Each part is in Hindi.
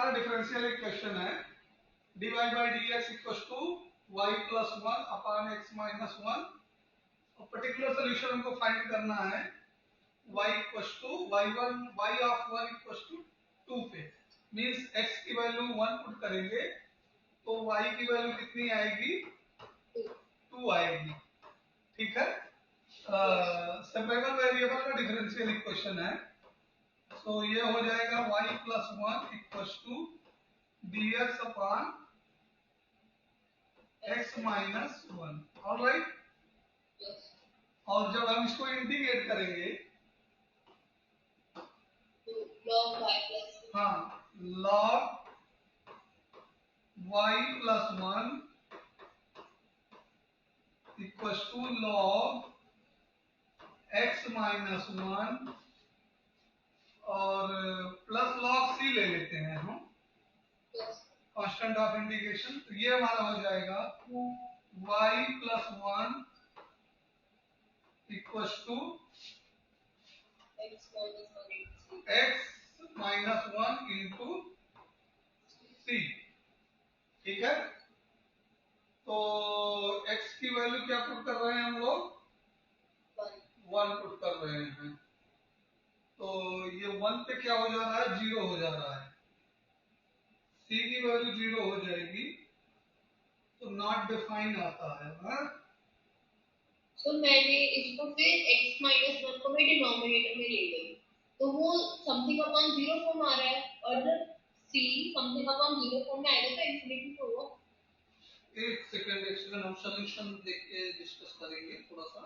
हमारा डिफरेंशियल इक्वेशन है dy by dx equal to y plus 1 upon x minus 1। और पर्टिकुलर सोल्यूशन हमको फाइंड करना है y equal to y1 y of 1 equal to 2 पे। मींस x की वैल्यू 1 पुट करेंगे तो y की वैल्यू कितनी आएगी, 2 आएगी। ठीक है, सेपरेबल वेरिएबल का डिफरेंशियल इक्वेशन है। तो ये हो जाएगा y plus 1 equal to dx upon x minus 1। Alright, और जब हम इसको इंटीग्रेट करेंगे हाँ log y plus 1 equal to log x minus 1 और प्लस log c ले लेते हैं हम कांस्टेंट ऑफ इंटीग्रेशन। तो ये हमारा हो जाएगा y plus 1 equal to x minus 1 into c। ठीक है, तो x की वैल्यू क्या पुट कर रहे हैं हम लोग, 1 पुट कर रहे हैं। तो ये 1 पे क्या हो जा रहा है, 0 हो जा रहा है। c की वैल्यू 0 हो जाएगी तो नॉट डिफाइन आता है। तो मैंने इसको फिर x माइनस 1 को मैं डिनोमिनेटर में ले गई तो वो समथिंग अपॉन 0 फॉर्म आ रहा है, और जब c समथिंग अपॉन 0 फॉर्म में आएगा तो इंफिनिटी होगा। एक सेकंड हम सॉल्यूशन देख के डिस्कस करेंगे थोड़ा सा,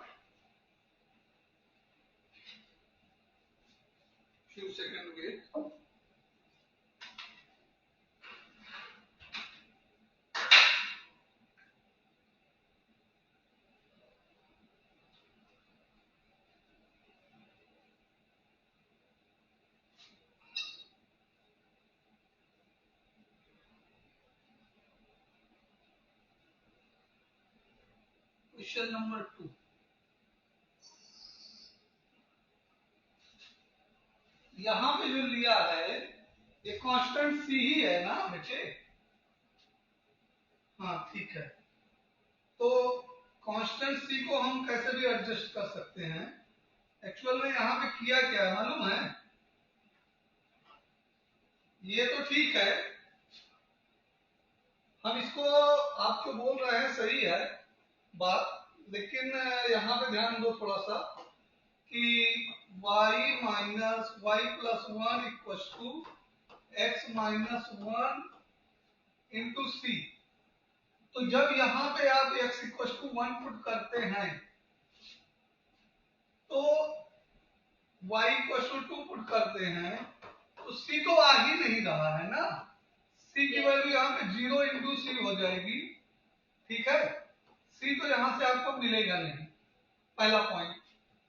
few second wait. Question number 2, यहां पे जो लिया है ये कांस्टेंट c ही है ना बच्चे। हाँ ठीक है, तो कांस्टेंट c को हम कैसे भी एडजस्ट कर सकते हैं। एक्चुअल में यहाँ पे किया क्या है मालूम है, ये तो ठीक है, हम इसको आप जो बोल रहे हैं सही है बात, लेकिन यहाँ पे ध्यान दो थोड़ा सा कि y minus y plus 1 equal to x minus 1 into C. तो जब यहाँ पे आप x इक्वल टू 1 पुट करते हैं तो y इक्वल टू 2 पुट करते हैं तो c तो आ ही नहीं रहा है ना, c की वैल्यू यहाँ पे 0 इंटू सी हो जाएगी। ठीक है, c तो यहाँ से आपको मिलेगा नहीं, पहला पॉइंट।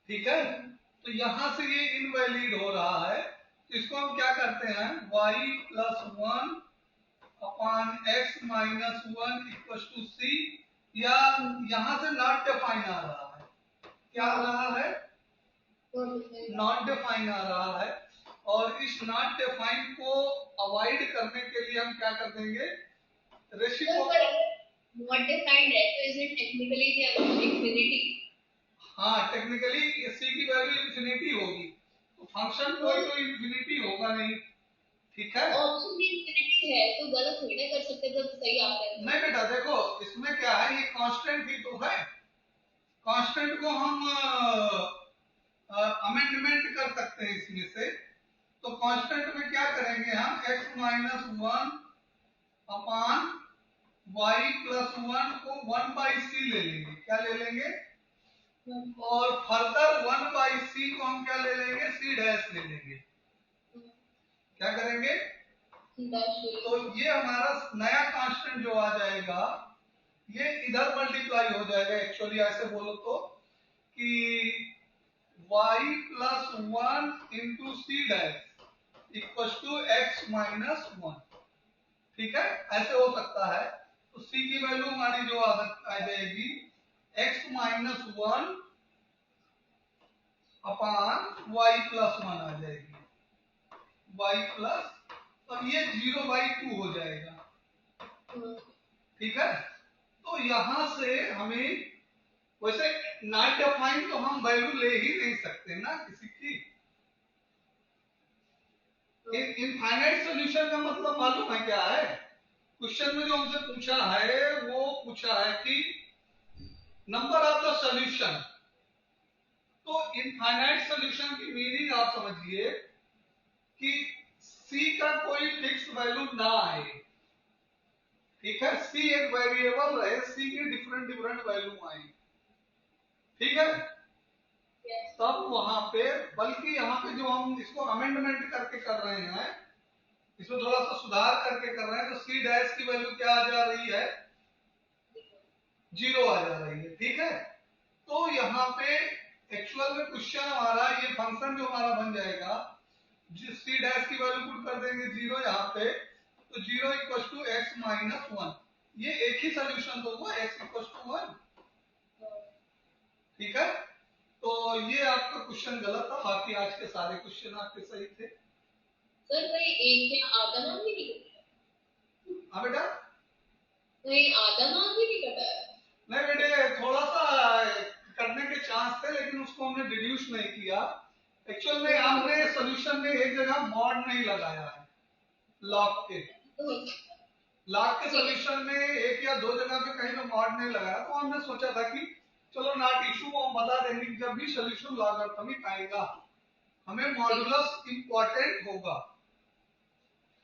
ठीक है, तो यहां से ये इनवैलिड हो रहा है, तो इसको हम क्या करते हैं y plus 1 upon x minus 1 equal to C, या यहां से नॉट डिफाइन आ रहा है। क्या आ रहा है, नॉट डिफाइन आ रहा है। और इस नॉट डिफाइन को अवॉइड करने के लिए हम क्या कर देंगे, रेसिप्रोकल। नॉट डिफाइंड है तो इज इट टेक्निकली इंफिनिटी। हाँ, टेक्निकली c की वैल्यू इंफिनिटी होगी, तो फंक्शन कोई तो इंफिनिटी होगा नहीं। ठीक है, ऑप्शन भी इंफिनिटी है तो गलत थोड़ी ना कर सकते जब सही आ रहा है। नहीं बेटा देखो इसमें क्या है, ये कांस्टेंट ही तो है, कांस्टेंट को हम अमेंडमेंट कर सकते हैं इसमें से। तो कांस्टेंट में क्या करेंगे हम, x minus 1 upon y plus 1 को 1 बाई सी ले लेंगे। क्या ले लेंगे, और फर्दर 1 बाई सी को हम क्या ले लेंगे, सी डैश ले लेंगे। क्या करेंगे, तो ये हमारा नया कांस्टेंट जो आ जाएगा ये इधर मल्टीप्लाई हो जाएगा। एक्चुअली ऐसे बोलो तो कि y plus 1 into c dash equal to x minus 1। ठीक है, ऐसे हो सकता है। तो c की वैल्यू हमारी जो आ जाएगी x minus 1 upon y plus 1 आ जाएगी, y प्लस और ये 0/2 हो जाएगा। ठीक है, तो यहां से हमें वैसे नॉट डिफाइंड तो हम वैल्यू ले ही नहीं सकते ना किसी की। इनफाइनाइट सॉल्यूशन का मतलब मालूम है क्या है? क्वेश्चन में जो हमसे पूछा है वो पूछा है कि नंबर ऑफ द सॉल्यूशन। तो इनफाइनाइट सॉल्यूशन की मीनिंग आप समझिए कि सी का कोई फिक्स वैल्यू ना आए। ठीक है, सी एक वेरिएबल रहे, सी की डिफरेंट डिफरेंट वैल्यू आए। ठीक है, तब वहां पे, बल्कि यहाँ पे जो हम इसको अमेंडमेंट करके कर रहे हैं, इसमें थोड़ा सा सुधार करके कर रहे हैं, तो सी डैश की वैल्यू क्या आ जा रही है? 0 आ जा रही है। ठीक है, तो यहाँ पे एक्चुअल में क्वेश्चन हमारा, ये फंक्शन जो हमारा बन जाएगा, जिस सी डैश की वैल्यू पुट कर देंगे 0 यहाँ पे, तो 0 इक्वल टू एक्स माइनस 1। ये एक ही सोल्यूशन तो हुआ, एक्स इक्वल टू 1। ठीक है, तो ये आपका क्वेश्चन गलत था, बाकी आज के सारे क्वेश्चन आपके सही थे। सर भाई एक क्या आधा नाम भी नहीं कटा? हाँ बेटा, नहीं आधा नाम भी नहीं कटा है। नहीं बेटे, थोड़ा सा करने के चांस थे, लेकिन उसको हमने डिड्यूस नहीं किया। एक्चुअल में हमने सोल्यूशन में एक जगह मॉड नहीं लगाया है, लॉग के सोल्यूशन में एक या दो जगह पे कहीं पे मॉड नहीं लगाया, तो हमने सोचा था कि चलो नॉट इशू को हम बता देंगे कि जब भी सोल्यूशन लॉगरिथमिक आएगा हमें मॉडुलस इंपॉर्टेंट होगा।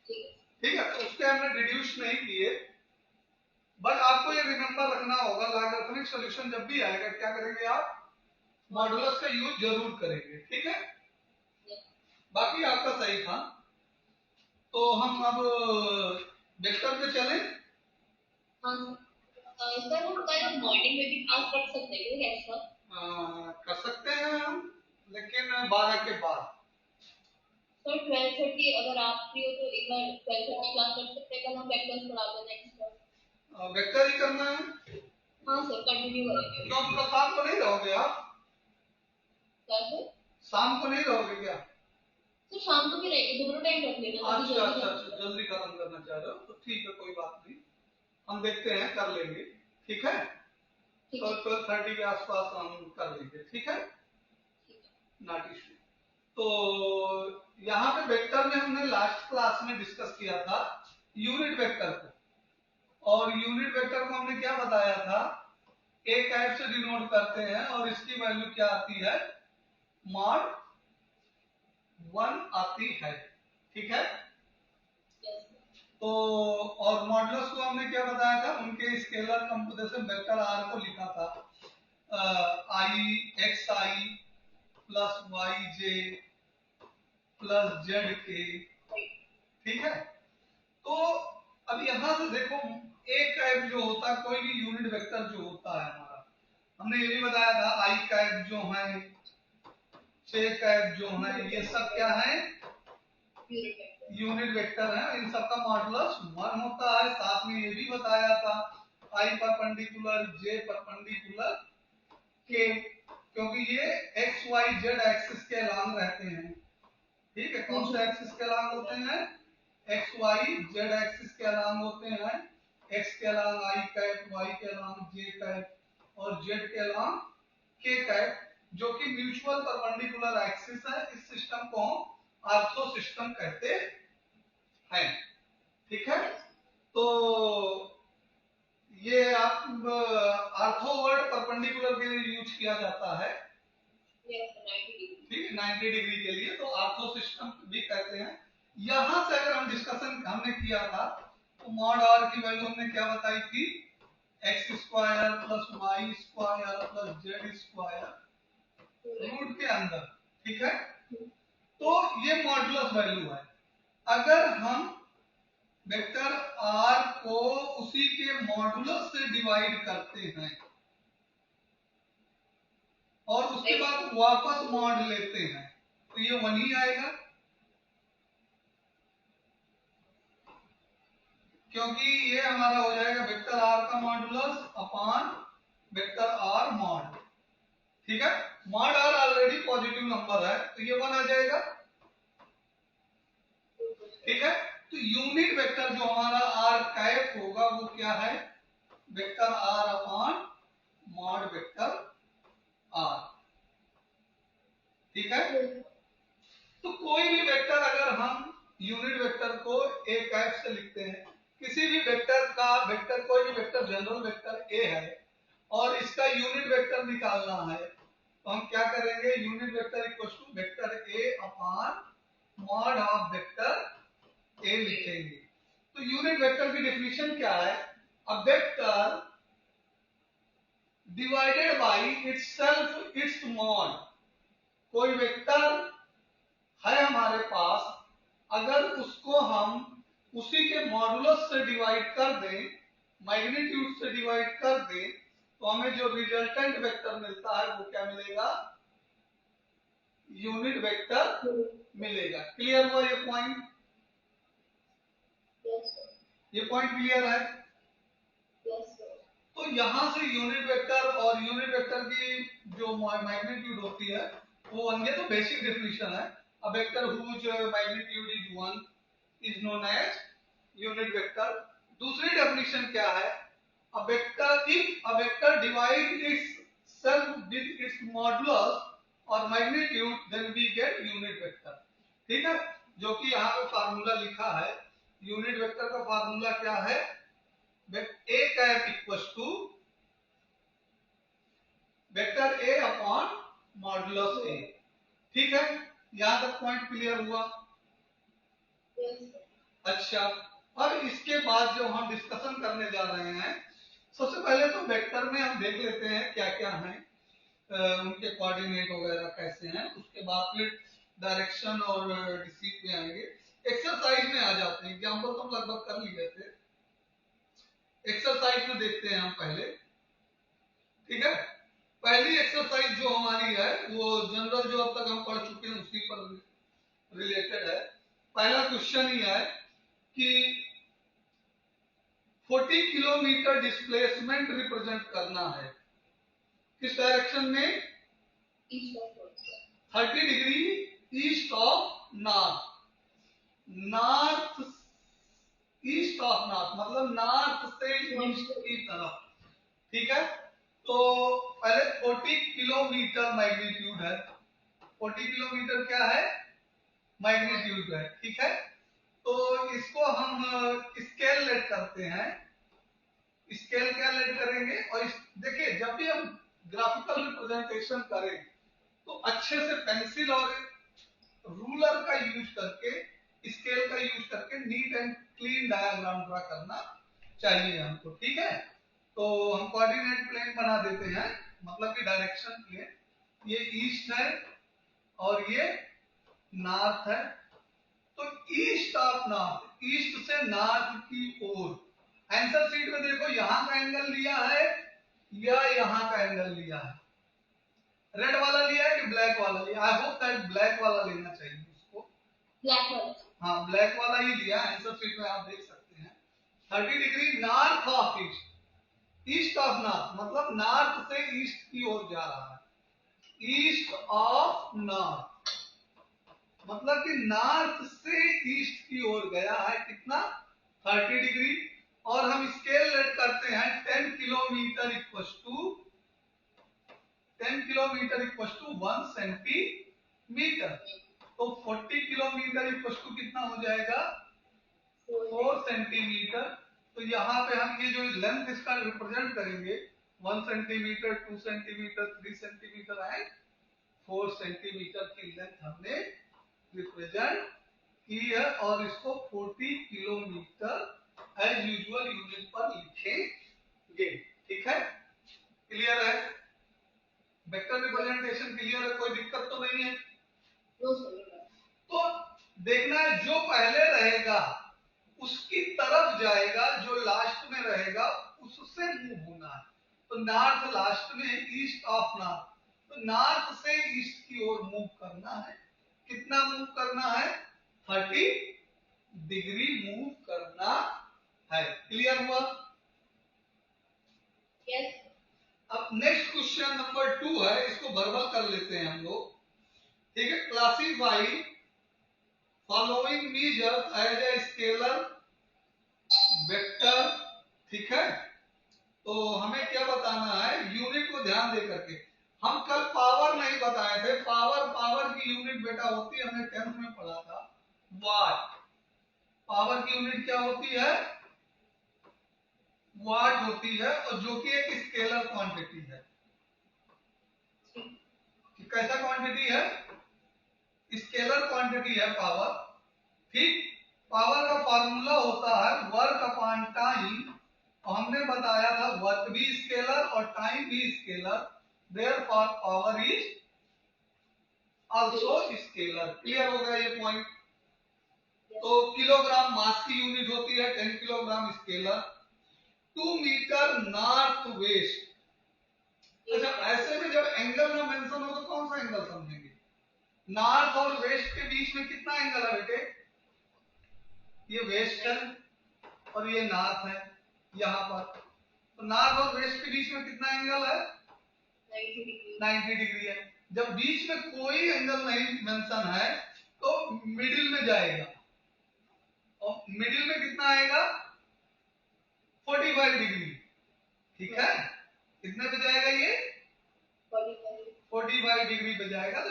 ठीक है, तो उसके हमने डिड्यूस नहीं किए, बट आपको ये रिमेंबर रखना होगा, लॉगरिथमिक सॉल्यूशन जब भी आएगा क्या करेंगे आप? मॉडुलस का यूज जरूर करेंगे। ठीक है, बाकी आपका सही था। तो हम अब वेक्टर पे चलें। हाँ सर, हम कल मॉर्निंग में भी क्लास कर सकते हैं क्या ऐसा? कर सकते हैं हम, लेकिन 12 के बाद। सर 12:30 अगर आप फ्री हो तो एक बार 12:30 क्लास कर सकते हैं, कल हम वेक्टर्स पढ़ा देना एक्स्ट्रा। वेक्टर ही करना है? हाँ सर, कंटिन्यू करेंगे। क्यों, शाम को नहीं रहोगे आप? क्या सर? शाम को नहीं रहोगे क्या? सर शाम को भी रहेंगे, दोनों टाइम रख लेना। अच्छा अच्छा अच्छा, जल्दी खत्म करना चाह रहे हो तो ठीक है, कोई बात नहीं, हम देखते हैं, कर लेंगे। ठीक है, तो 12:30 के आसपास हम कर लेंगे। ठीक है, नॉट इशू। तो यहाँ पे वेक्टर में हमने लास्ट क्लास में डिस्कस किया था यूनिट वेक्टर को, और यूनिट वेक्टर को हमने क्या बताया था? ए कैप से डिनोट करते हैं और इसकी वैल्यू क्या आती है? मॉड 1 आती है। ठीक है, तो और मॉडुलस को हमने क्या बताया था? उनके स्केलर कंपोजिशन वेक्टर आर को लिखा था आई एक्स आई प्लस वाई जे प्लस जेड के। ठीक है, तो अब यहां से देखो, एक कैप जो होता है, कोई भी यूनिट वेक्टर जो होता है हमारा, हमने ये भी बताया था आई कैप जो है, जे कैप जो है, ये सब क्या है? यूनिट वेक्टर है। इन सबका मॉडुलस 1 होता है। साथ में ये भी बताया था आई परपेंडिकुलर जे परपेंडिकुलर के, क्योंकि ये एक्स वाई जेड एक्सिस के अलांग रहते हैं। ठीक है, कौन से एक्सिस के अलांग होते हैं? एक्स वाई जेड एक्सिस के अलांग होते हैं। एक्स के अलांग आई कैप, वाई के अलांग जे कैप और जेड के अलांग के कैप, जो कि म्यूचुअल परपेंडिकुलर एक्सिस है। इस सिस्टम को हम आर्थो सिस्टम कहते हैं। ठीक है, तो ये आप आर्थो वर्ड परपेंडिकुलर के लिए यूज किया जाता है। ठीक है, 90 डिग्री के लिए तो आर्थो सिस्टम भी कहते हैं। यहां से अगर हम डिस्कशन हमने किया था, तो मॉड आर की वैल्यू हमने क्या बताई थी? X square plus y square plus z square root के अंदर। ठीक है, तो ये मॉडुलस वैल्यू है। अगर हम वेक्टर आर को उसी के मॉडुलस से डिवाइड करते हैं और उसके बाद वापस मॉड लेते हैं, तो ये 1 ही आएगा, क्योंकि ये हमारा हो जाएगा वेक्टर आर का modulus upon vector r mod. ठीक है, mod r already positive number है, तो ये 1 आ जाएगा। ठीक है, तो यूनिट वेक्टर जो हमारा आर कैप होगा वो क्या है, vector r upon mod vector r. ठीक है, तो कोई भी वेक्टर अगर हम यूनिट वेक्टर को ए कैप से लिखते हैं, किसी भी वेक्टर का वेक्टर, कोई भी वेक्टर जनरल वेक्टर ए है और इसका यूनिट वेक्टर निकालना है, तो हम क्या करेंगे, unit vector equal to vector A upon mod of vector a लिखेंगे। तो यूनिट वेक्टर की डेफिनेशन क्या है, a vector divided by itself its mod. कोई वेक्टर है हमारे पास, अगर उसको हम उसी के मॉडुलस से डिवाइड कर दें, मैग्नीट्यूड से डिवाइड कर दें, तो हमें जो रिजल्टेंट वेक्टर मिलता है वो क्या मिलेगा, यूनिट वेक्टर मिलेगा। क्लियर हुआ ये पॉइंट? ये पॉइंट क्लियर है? तो यहां से यूनिट वेक्टर और यूनिट वेक्टर की जो मैग्नीट्यूड होती है वो बन गया। तो बेसिक डेफिनेशन है, a vector whose magnitude is 1 is known as unit vector. दूसरी डेफिनेशन क्या है, a vector if a vector divide its self with its modulus और magnitude then we get unit vector. ठीक है, जो कि यहाँ पे फार्मूला लिखा है, यूनिट वेक्टर का फार्मूला क्या है, A cap equals to vector A upon modulus A. ठीक है, यहां तक पॉइंट क्लियर हुआ? अच्छा, अब इसके बाद जो हम डिस्कशन करने जा रहे हैं, सबसे पहले तो वेक्टर में हम देख लेते हैं क्या क्या है, उनके कोऑर्डिनेट वगैरह कैसे हैं, उसके बाद फिर डायरेक्शन और डिसीट में आएंगे। एक्सरसाइज में आ जाते हैं, एग्जांपल तो हम लगभग कर लिए थे, एक्सरसाइज में देखते हैं हम पहले। ठीक है, पहली एक्सरसाइज जो हमारी है वो जनरल जो अब तक हम पढ़ चुके हैं उसी पर रिलेटेड है। पहला क्वेश्चन ही है कि 40 किलोमीटर डिस्प्लेसमेंट रिप्रेजेंट करना है, किस डायरेक्शन में, 30 degree east of north. North east of north मतलब नॉर्थ से ईस्ट की तरफ। ठीक है, तो पहले 40 किलोमीटर मैग्नीट्यूड है, 40 किलोमीटर क्या है, मैग्नीट्यूड है। ठीक है, तो इसको हम स्केल लेट करते हैं, स्केल क्या लेट करेंगे, और देखिए जब भी हम ग्राफिकल रिप्रेजेंटेशन करें तो अच्छे से पेंसिल और रूलर का यूज करके, स्केल का यूज करके neat and clean diagram draw करना चाहिए हमको। ठीक है, तो हम कोऑर्डिनेट प्लेन बना देते हैं, मतलब कि डायरेक्शन प्लेन, ये ईस्ट है और ये नॉर्थ है। तो ईस्ट ऑफ नॉर्थ, ईस्ट से नॉर्थ की ओर, आंसर शीट में देखो यहां का एंगल लिया है या यहां का एंगल लिया है, रेड वाला लिया है कि ब्लैक वाला लिया, आई होप दैट ब्लैक वाला लेना चाहिए उसको, ब्लैक वाला, हाँ ब्लैक वाला ही लिया, आंसर शीट में आप देख सकते हैं। 30 degree north of east, east of north मतलब नॉर्थ से ईस्ट की ओर जा रहा है, ईस्ट ऑफ नॉर्थ मतलब कि नॉर्थ से ईस्ट की ओर गया है, कितना, 30 डिग्री। और हम स्केल लेट करते हैं 10 kilometre equal to 10 kilometre equal to 1 centimetre. तो 40 किलोमीटर इक्वल टू कितना हो जाएगा, 4 सेंटीमीटर। तो यहाँ पे हम ये जो लेंथ इसका रिप्रेजेंट करेंगे, 1 centimetre, 2 centimetre, 3 centimetre and 4 centimetre की लेंथ हमने रिप्रेजेंट की है, और इसको 40 किलोमीटर एज यूजुअल यूनिट पर लिखेंगे। ठीक है, क्लियर है, वेक्टर रिप्रेजेंटेशन क्लियर है, कोई दिक्कत तो नहीं है? तो देखना है जो पहले रहेगा उसकी तरफ जाएगा, जो लास्ट में रहेगा उससे मूव होना है। तो नॉर्थ लास्ट में, ईस्ट ऑफ नॉर्थ, तो नॉर्थ से ईस्ट की ओर मूव करना है। कितना मूव करना है, 30 डिग्री मूव करना है। क्लियर हुआ? यस। अब नेक्स्ट क्वेश्चन नंबर 2 है, इसको वर्बल कर लेते हैं हम लोग। ठीक है, classify following measures as a scalar vector, ठीक है। तो हमें क्या बताना है, यूनिट को ध्यान दे करके। हम कल पावर नहीं बताए थे, पावर की यूनिट बेटा होती है, हमने 10th में पढ़ा था, वाट। पावर की यूनिट क्या होती है, वाट होती है, और जो कि एक स्केलर क्वांटिटी है। कैसा क्वांटिटी है, स्केलर क्वांटिटी है पावर, ठीक। पावर का फार्मूला होता है वर्क अपॉन टाइम, और हमने बताया था वर्क भी स्केलर और टाइम भी scalar, therefore power is also scalar. Clear हो गया ये पॉइंट। तो किलोग्राम मास की यूनिट होती है 10 kilogram scalar. 2 metre north west. अच्छा, ऐसे में जब एंगल ना मेंशन हो तो कौन सा एंगल समझेंगे, नॉर्थ और वेस्ट के बीच में कितना एंगल है बेटे, ये वेस्ट है और ये नॉर्थ है यहाँ पर, तो नॉर्थ और वेस्ट के बीच में कितना एंगल है, 90 डिग्री है। जब बीच में कोई एंगल नहीं मेंशन है तो मिडिल में जाएगा, और मिडिल में कितना आएगा, 45 डिग्री, ठीक है। कितने पे जाएगा ये, 45 डिग्री पे जाएगा। तो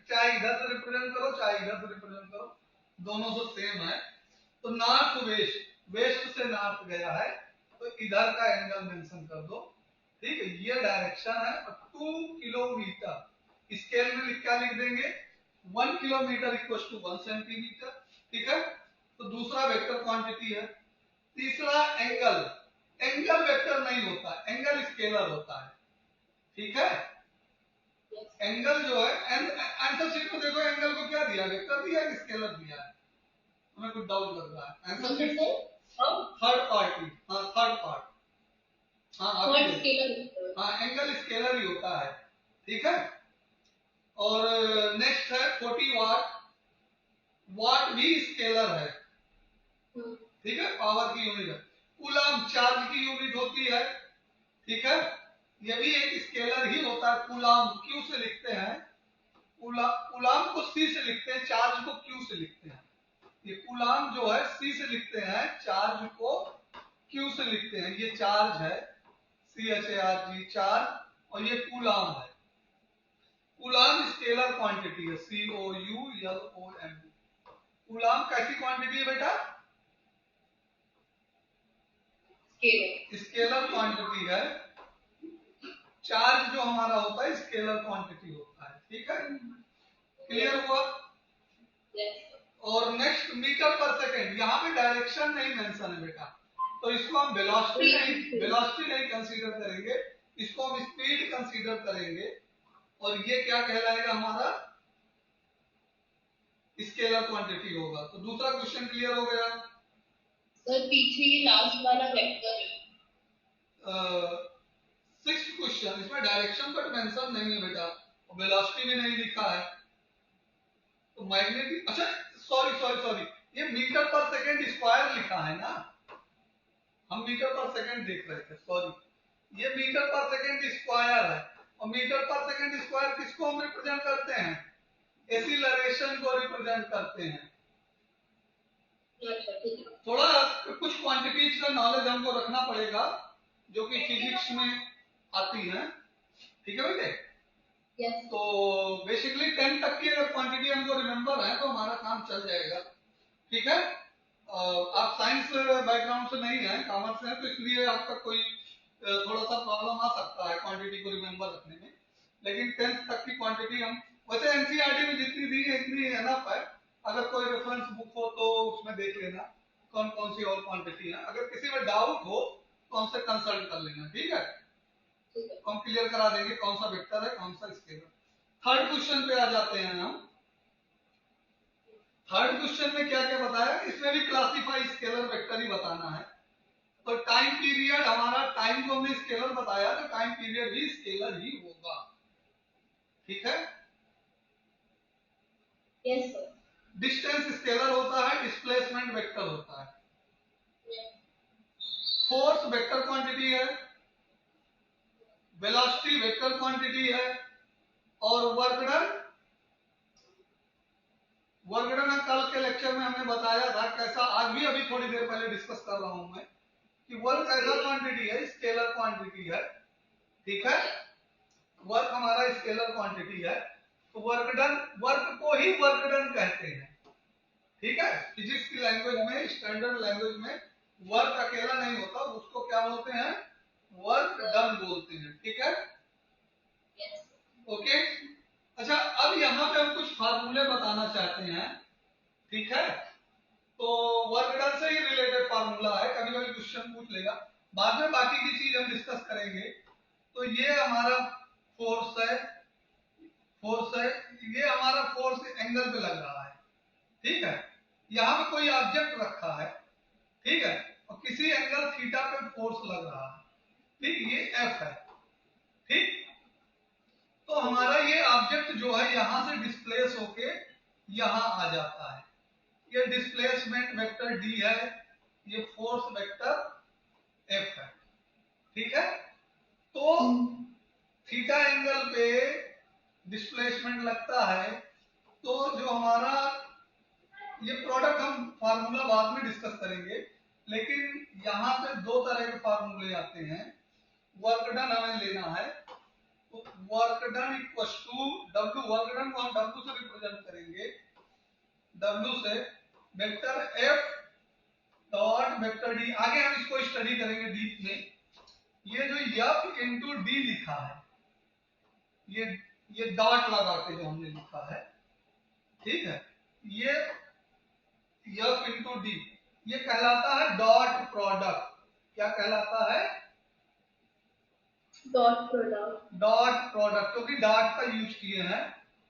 चाहे इधर से रिप्रेजेंट करो चाहे इधर से रिप्रेजेंट करो, दोनों से सेम है। तो नॉर्थ वेस्ट, वेस्ट से नॉर्थ गया है तो इधर का एंगल मेंशन कर दो, ठीक है। ये डायरेक्शन है। 2 किलोमीटर स्केल में क्या लिख देंगे, 1 किलोमीटर इक्वल टू 1 सेंटीमीटर, ठीक है। तो दूसरा वेक्टर क्वांटिटी है। तीसरा एंगल, एंगल वेक्टर नहीं होता, एंगल स्केलर होता है, ठीक है। एंगल जो है, आंसर शीट में देखो एंगल को क्या दिया, वेक्टर दिया है स्केलर दिया है, हमें कुछ डाउट लग रहा है। आंसर शीट थर्ड पार्टी, हाँ थर्ड पार्ट, हाँ हाँ एंगल स्केलर ही होता है, ठीक है। और नेक्स्ट है 40 वाट, वाट भी स्केलर है, ठीक है, पावर की यूनिट है। कूलम चार्ज की यूनिट होती है, ठीक है। ये भी एक स्केलर ही होता है। कूलम क्यू से लिखते हैं, कूलम को सी से लिखते हैं, चार्ज को क्यू से लिखते हैं। ये कूलम जो है सी से लिखते हैं, चार्ज को क्यू से लिखते हैं। ये चार्ज है CHARG चार्ज, और ये कूलम है। कूलम स्केलर क्वांटिटी है, COULOM। कूलम कैसी क्वांटिटी है बेटा, स्केलर क्वांटिटी है। चार्ज जो हमारा होता है स्केलर क्वांटिटी होता है, ठीक है। क्लियर हुआ। और नेक्स्ट मीटर पर सेकेंड, यहाँ पे डायरेक्शन नहीं मेंशन है बेटा, तो इसको हम वेलोसिटी नहीं कंसीडर करेंगे, इसको हम स्पीड कंसीडर करेंगे, और ये क्या कहलाएगा हमारा, स्केलर क्वांटिटी होगा। तो दूसरा क्वेश्चन क्लियर हो गया। सर पीछे ये लास्ट वाला वेक्टर है, 6th क्वेश्चन, इसमें डायरेक्शन बट मेंशन नहीं है बेटा, और वेलोसिटी भी नहीं लिखा है। तो मैग्नेटिक, अच्छा सॉरी, ये मीटर पर सेकंड स्क्वायर लिखा है ना, हम मीटर पर सेकंड देख रहे थे, सॉरी। ये मीटर पर सेकंड स्क्वायर है, और मीटर पर सेकंड स्क्वायर किसको हम रिप्रेजेंट करते हैं, एक्सीलरेशन को रिप्रेजेंट करते हैं। थोड़ा कुछ क्वांटिटीज का नॉलेज हमको रखना पड़ेगा जो कि फिजिक्स में आती है, ठीक है बेटे। yes. तो बेसिकली 10 तक की अगर क्वांटिटी हमको रिमेंबर है तो हमारा काम चल जाएगा, ठीक है। आप साइंस बैकग्राउंड से नहीं है, कॉमर्स से है, तो इसलिए आपका कोई थोड़ा सा प्रॉब्लम आ सकता है क्वांटिटी को रिमेंबर रखने में, लेकिन 10th तक की क्वांटिटी हम वैसे एनसीईआरटी में जितनी दी है इतनी एनफ है। अगर कोई रेफरेंस बुक हो तो उसमें देख लेना कौन कौन सी और क्वांटिटी है। अगर किसी में डाउट हो तो हमसे कंसल्ट कर लेना, ठीक है। हम क्लियर करा देंगे कौन सा वेक्टर है कौन सा स्केलर। थर्ड क्वेश्चन पे आ जाते हैं हम। थर्ड क्वेश्चन में क्या क्या बताया, इसमें भी क्लासिफाई स्केलर वेक्टर ही बताना है। तो टाइम पीरियड, हमारा टाइम को हमने स्केलर बताया तो टाइम पीरियड भी स्केलर ही होगा, ठीक है। yes, sir. डिस्टेंस स्केलर होता है, डिस्प्लेसमेंट वेक्टर होता है। फोर्स वेक्टर क्वांटिटी है, वेलोसिटी वेक्टर क्वांटिटी है, और वर्क डन, वर्क डन कल के लेक्चर मैंने बताया था कैसा, आज भी अभी थोड़ी देर पहले डिस्कस कर रहा हूं मैं कि वर्क ऐसा क्वांटिटी है, स्केलर क्वांटिटी है, ठीक है। वर्क हमारा स्केलर क्वांटिटी है, तो वर्क डन, वर्क को ही वर्क डन कहते हैं, ठीक है। फिजिक्स की लैंग्वेज में, स्टैंडर्ड लैंग्वेज में वर्क अकेला नहीं होता, उसको क्या बोलते हैं, वर्क डन बोलते हैं, ठीक है। ओके, अच्छा अब यहाँ पे हम कुछ फार्मूले बताना चाहते हैं, ठीक है। तो वर्क डन से ही रिलेटेड फार्मूला है, कभी कभी क्वेश्चन पूछ लेगा, बाद में बाकी की चीज हम डिस्कस करेंगे। तो ये हमारा फोर्स है, ये हमारा फोर्स एंगल पे लग रहा है, ठीक है। यहाँ पे कोई ऑब्जेक्ट रखा है, ठीक है, और किसी एंगल थीटा पे फोर्स लग रहा है, ठीक, ये एफ है, ठीक। तो हमारा ये ऑब्जेक्ट जो है यहां से डिस्प्लेस होके यहां आ जाता है, ये डिस्प्लेसमेंट वेक्टर डी है, ये फोर्स वेक्टर एफ है, ठीक है। तो थीटा एंगल पे डिस्प्लेसमेंट लगता है, तो जो हमारा ये प्रोडक्ट हम फार्मूला बाद में डिस्कस करेंगे, लेकिन यहाँ पे दो तरह के फार्मूले आते हैं। वर्क डन हमें लेना है, तो work done equal to W, work done को हम डब्ल्यू से रिप्रेजेंट करेंगे, डब्ल्यू से vector F dot vector d, आगे हम इसको स्टडी करेंगे डीप में। ये जो एफ इंटू डी लिखा है, ये डॉट लगा के जो हमने लिखा है, ठीक है, ये एफ इंटू डी, ये कहलाता है डॉट प्रोडक्ट। क्या कहलाता है, डॉट प्रोडक्ट, डॉट प्रोडक्ट, क्योंकि डॉट का यूज किए हैं।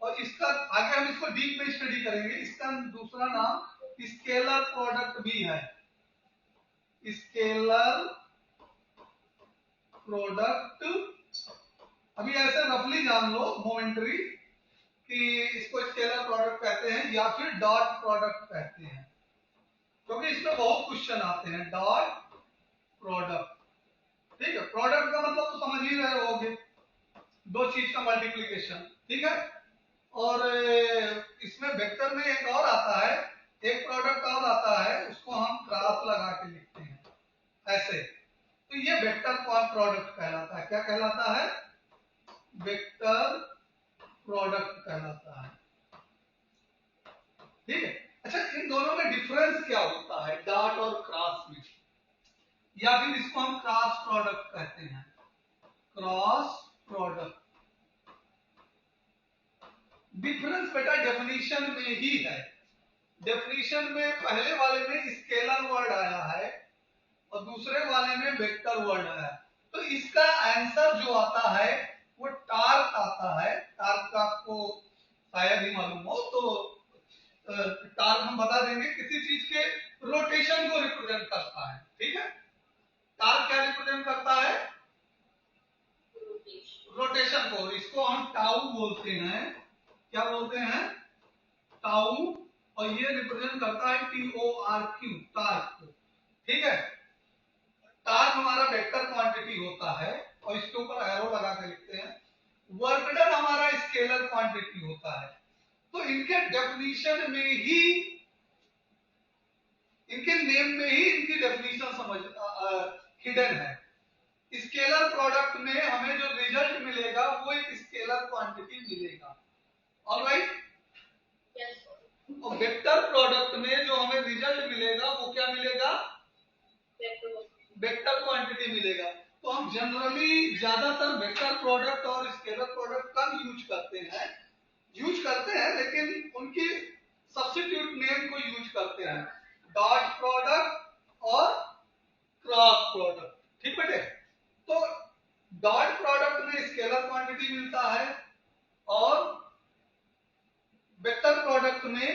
और इसका आगे हम इसको डीप में स्टडी करेंगे, इसका दूसरा नाम स्केलर प्रोडक्ट भी है, स्केलर प्रोडक्ट। अभी ऐसे रफली जान लो मोमेंटरी कि इसको स्केलर प्रोडक्ट कहते हैं या फिर डॉट प्रोडक्ट कहते हैं, क्योंकि इसमें बहुत क्वेश्चन आते हैं। डॉट प्रोडक्ट, ठीक है, प्रोडक्ट का मतलब तो समझ ही रहे होगे, दो चीज का मल्टीप्लीकेशन, ठीक है। और इसमें वेक्टर में एक और आता है, एक प्रोडक्ट और आता है, उसको हम क्रॉस लगा के लिखते हैं ऐसे, तो ये वेक्टर प्रोडक्ट कहलाता है। क्या कहलाता है, वेक्टर प्रोडक्ट कहलाता है, ठीक है। अच्छा, इन दोनों में डिफरेंस क्या होता है, डॉट और क्रॉस में, या फिर इसको हम क्रॉस प्रोडक्ट कहते हैं, क्रॉस प्रोडक्ट। डिफरेंस बेटा डेफिनेशन में ही है, डेफिनेशन में पहले वाले में स्केलर वर्ड आया है और दूसरे वाले में वेक्टर वर्ड आया है, तो इसका आंसर जो आता है वो टार्क आता है। टार्क का आपको शायद ही मालूम हो, तो टार्क हम बता देंगे, किसी चीज के रोटेशन को रिप्रेजेंट करता है, ठीक है। टार्क क्या रिप्रेजेंट करता है, रोटेशन को, इसको हम टाउ बोलते हैं, क्या बोलते हैं, टाउ, और ये रिप्रेजेंट करता है TORQ, टार्क को, ठीक है। टार्क हमारा वेक्टर क्वांटिटी होता है और इसके ऊपर एरो लगा के लिखते हैं। वर्क डन हमारा स्केलर क्वांटिटी होता है। तो इनके डेफिनेशन में ही, इनके नेम में ही इनकी डेफिनेशन समझ हिडन है। स्केलर प्रोडक्ट में हमें जो रिजल्ट मिलेगा वो एक स्केलर क्वांटिटी मिलेगा, ऑलराइट। और वेक्टर प्रोडक्ट में जो हमें रिजल्ट मिलेगा वो क्या मिलेगा, वेक्टर क्वांटिटी मिलेगा। तो हम जनरली ज्यादातर वेक्टर प्रोडक्ट और स्केलर प्रोडक्ट कम यूज करते हैं, लेकिन उनकी सब्स्टिट्यूट नेम को यूज करते हैं, डॉट प्रोडक्ट और क्रॉस प्रोडक्ट, ठीक बेटे। तो डॉट प्रोडक्ट में स्केलर क्वांटिटी मिलता है और वेक्टर प्रोडक्ट में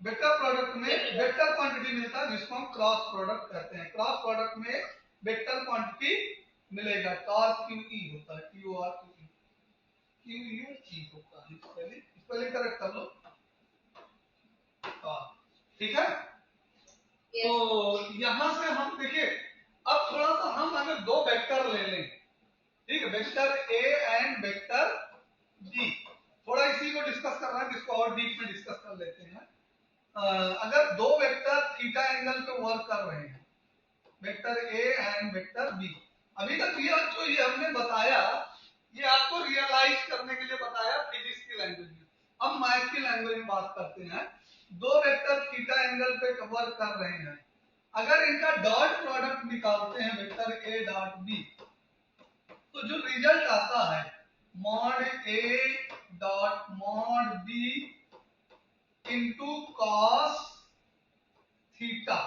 वेक्टर क्वांटिटी मिलता है, जिसको हम क्रॉस प्रोडक्ट कहते हैं। क्रॉस प्रोडक्ट में वेक्टर क्वांटिटी मिलेगा, टॉर्क QE होता है, QUE होता है, स्पेलिंग करेक्ट कर लो, ठीक है। तो यहां से हम देखिए, अब थोड़ा सा हम अगर दो वेक्टर ले लें, ठीक है, vector A and vector B, थोड़ा इसी को डिस्कस कर रहे हैं जिसको और डीप में डिस्कस कर लेते हैं। अगर दो वेक्टर थीटा एंगल पे वर्क कर रहे हैं, vector a and vector b, अभी तक ये हमने बताया, ये आपको रियलाइज करने के लिए बताया फिजिक्स की लैंग्वेज में। अब मैथ की लैंग्वेज में बात करते हैं। दो वेक्टर थीटा एंगल पे वर्क कर रहे हैं, अगर इनका डॉट प्रोडक्ट निकालते हैं वेक्टर ए डॉट बी, तो जो रिजल्ट आता है mod a dot mod B into cos theta,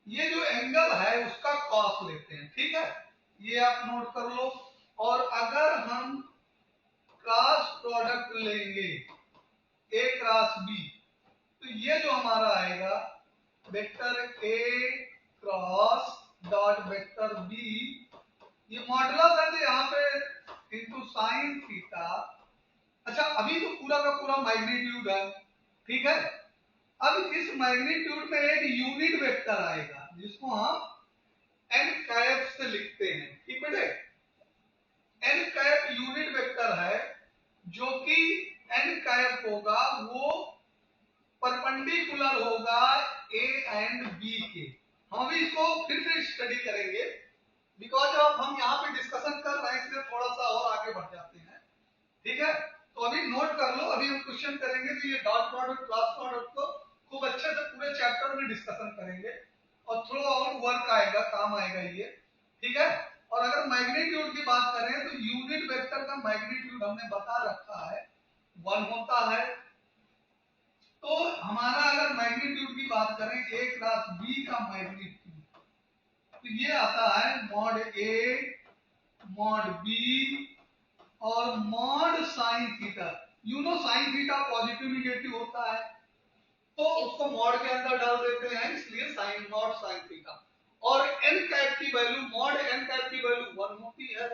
ये जो एंगल है उसका कॉस लेते हैं, ठीक है, ये आप नोट कर लो। और अगर हम क्रॉस प्रोडक्ट लेंगे ए क्रॉस बी, तो ये जो हमारा आएगा vector a cross dot vector b, ये मॉडुलस है तो यहाँ पे इंटू साइन थीटा। अच्छा, अभी तो पूरा का पूरा मैग्नीट्यूड है, ठीक है। अब इस मैग्नीट्यूड में एक यूनिट वेक्टर आएगा जिसको हम एन कैप से लिखते हैं, ठीक बेटे। एन कैप यूनिट वेक्टर है, जो कि एन कैप होगा वो परपेंडिकुलर होगा ए एंड बी के। हम भी इसको फिर से स्टडी करेंगे, बिकॉज अब हम यहाँ पे डिस्कशन कर रहे हैं इसलिए थोड़ा सा और आगे बढ़ जाते हैं, ठीक है। तो अभी नोट कर लो, अभी हम क्वेश्चन करेंगे तो ये डॉट प्रोडक्ट क्रॉस प्रोडक्ट को खूब अच्छे से पूरे चैप्टर में डिस्कशन करेंगे और थोड़ा और वर्क आएगा, काम आएगा ये, ठीक है। और अगर मैग्नीट्यूड की बात करें तो यूनिट वेक्टर का मैग्नीट्यूड हमने बता रखा है 1 होता है। तो हमारा अगर मैग्नीट्यूड की बात करें ए क्रॉस बी का मैग्नीट्यूड, तो ये आता है मॉड ए मॉड बी और mod sine theta. You know sine theta positive negative होता है, तो उसको मॉड के अंदर डाल देते हैं, इसलिए साइन मॉड साइन थीटा। और एन कैप की वैल्यू मॉड एन कैप की वैल्यू 1 होती है,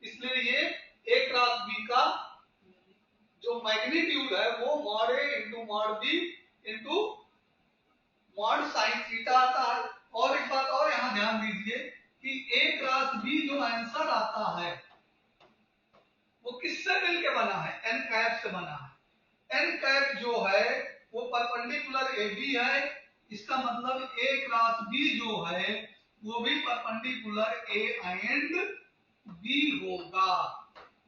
इसलिए ये ए क्रॉस बी का जो मैग्नीट्यूड है वो mod A into mod B into mod sine theta आता है। और एक बात और यहाँ ध्यान दीजिए कि ए क्रॉस बी जो आंसर आता है वो किससे मिलके बना है, एन कैप से बना है। एन कैप जो है वो परपेंडिकुलर ए बी है, इसका मतलब ए क्रॉस बी जो है वो भी परपेंडिकुलर ए एंड बी होगा,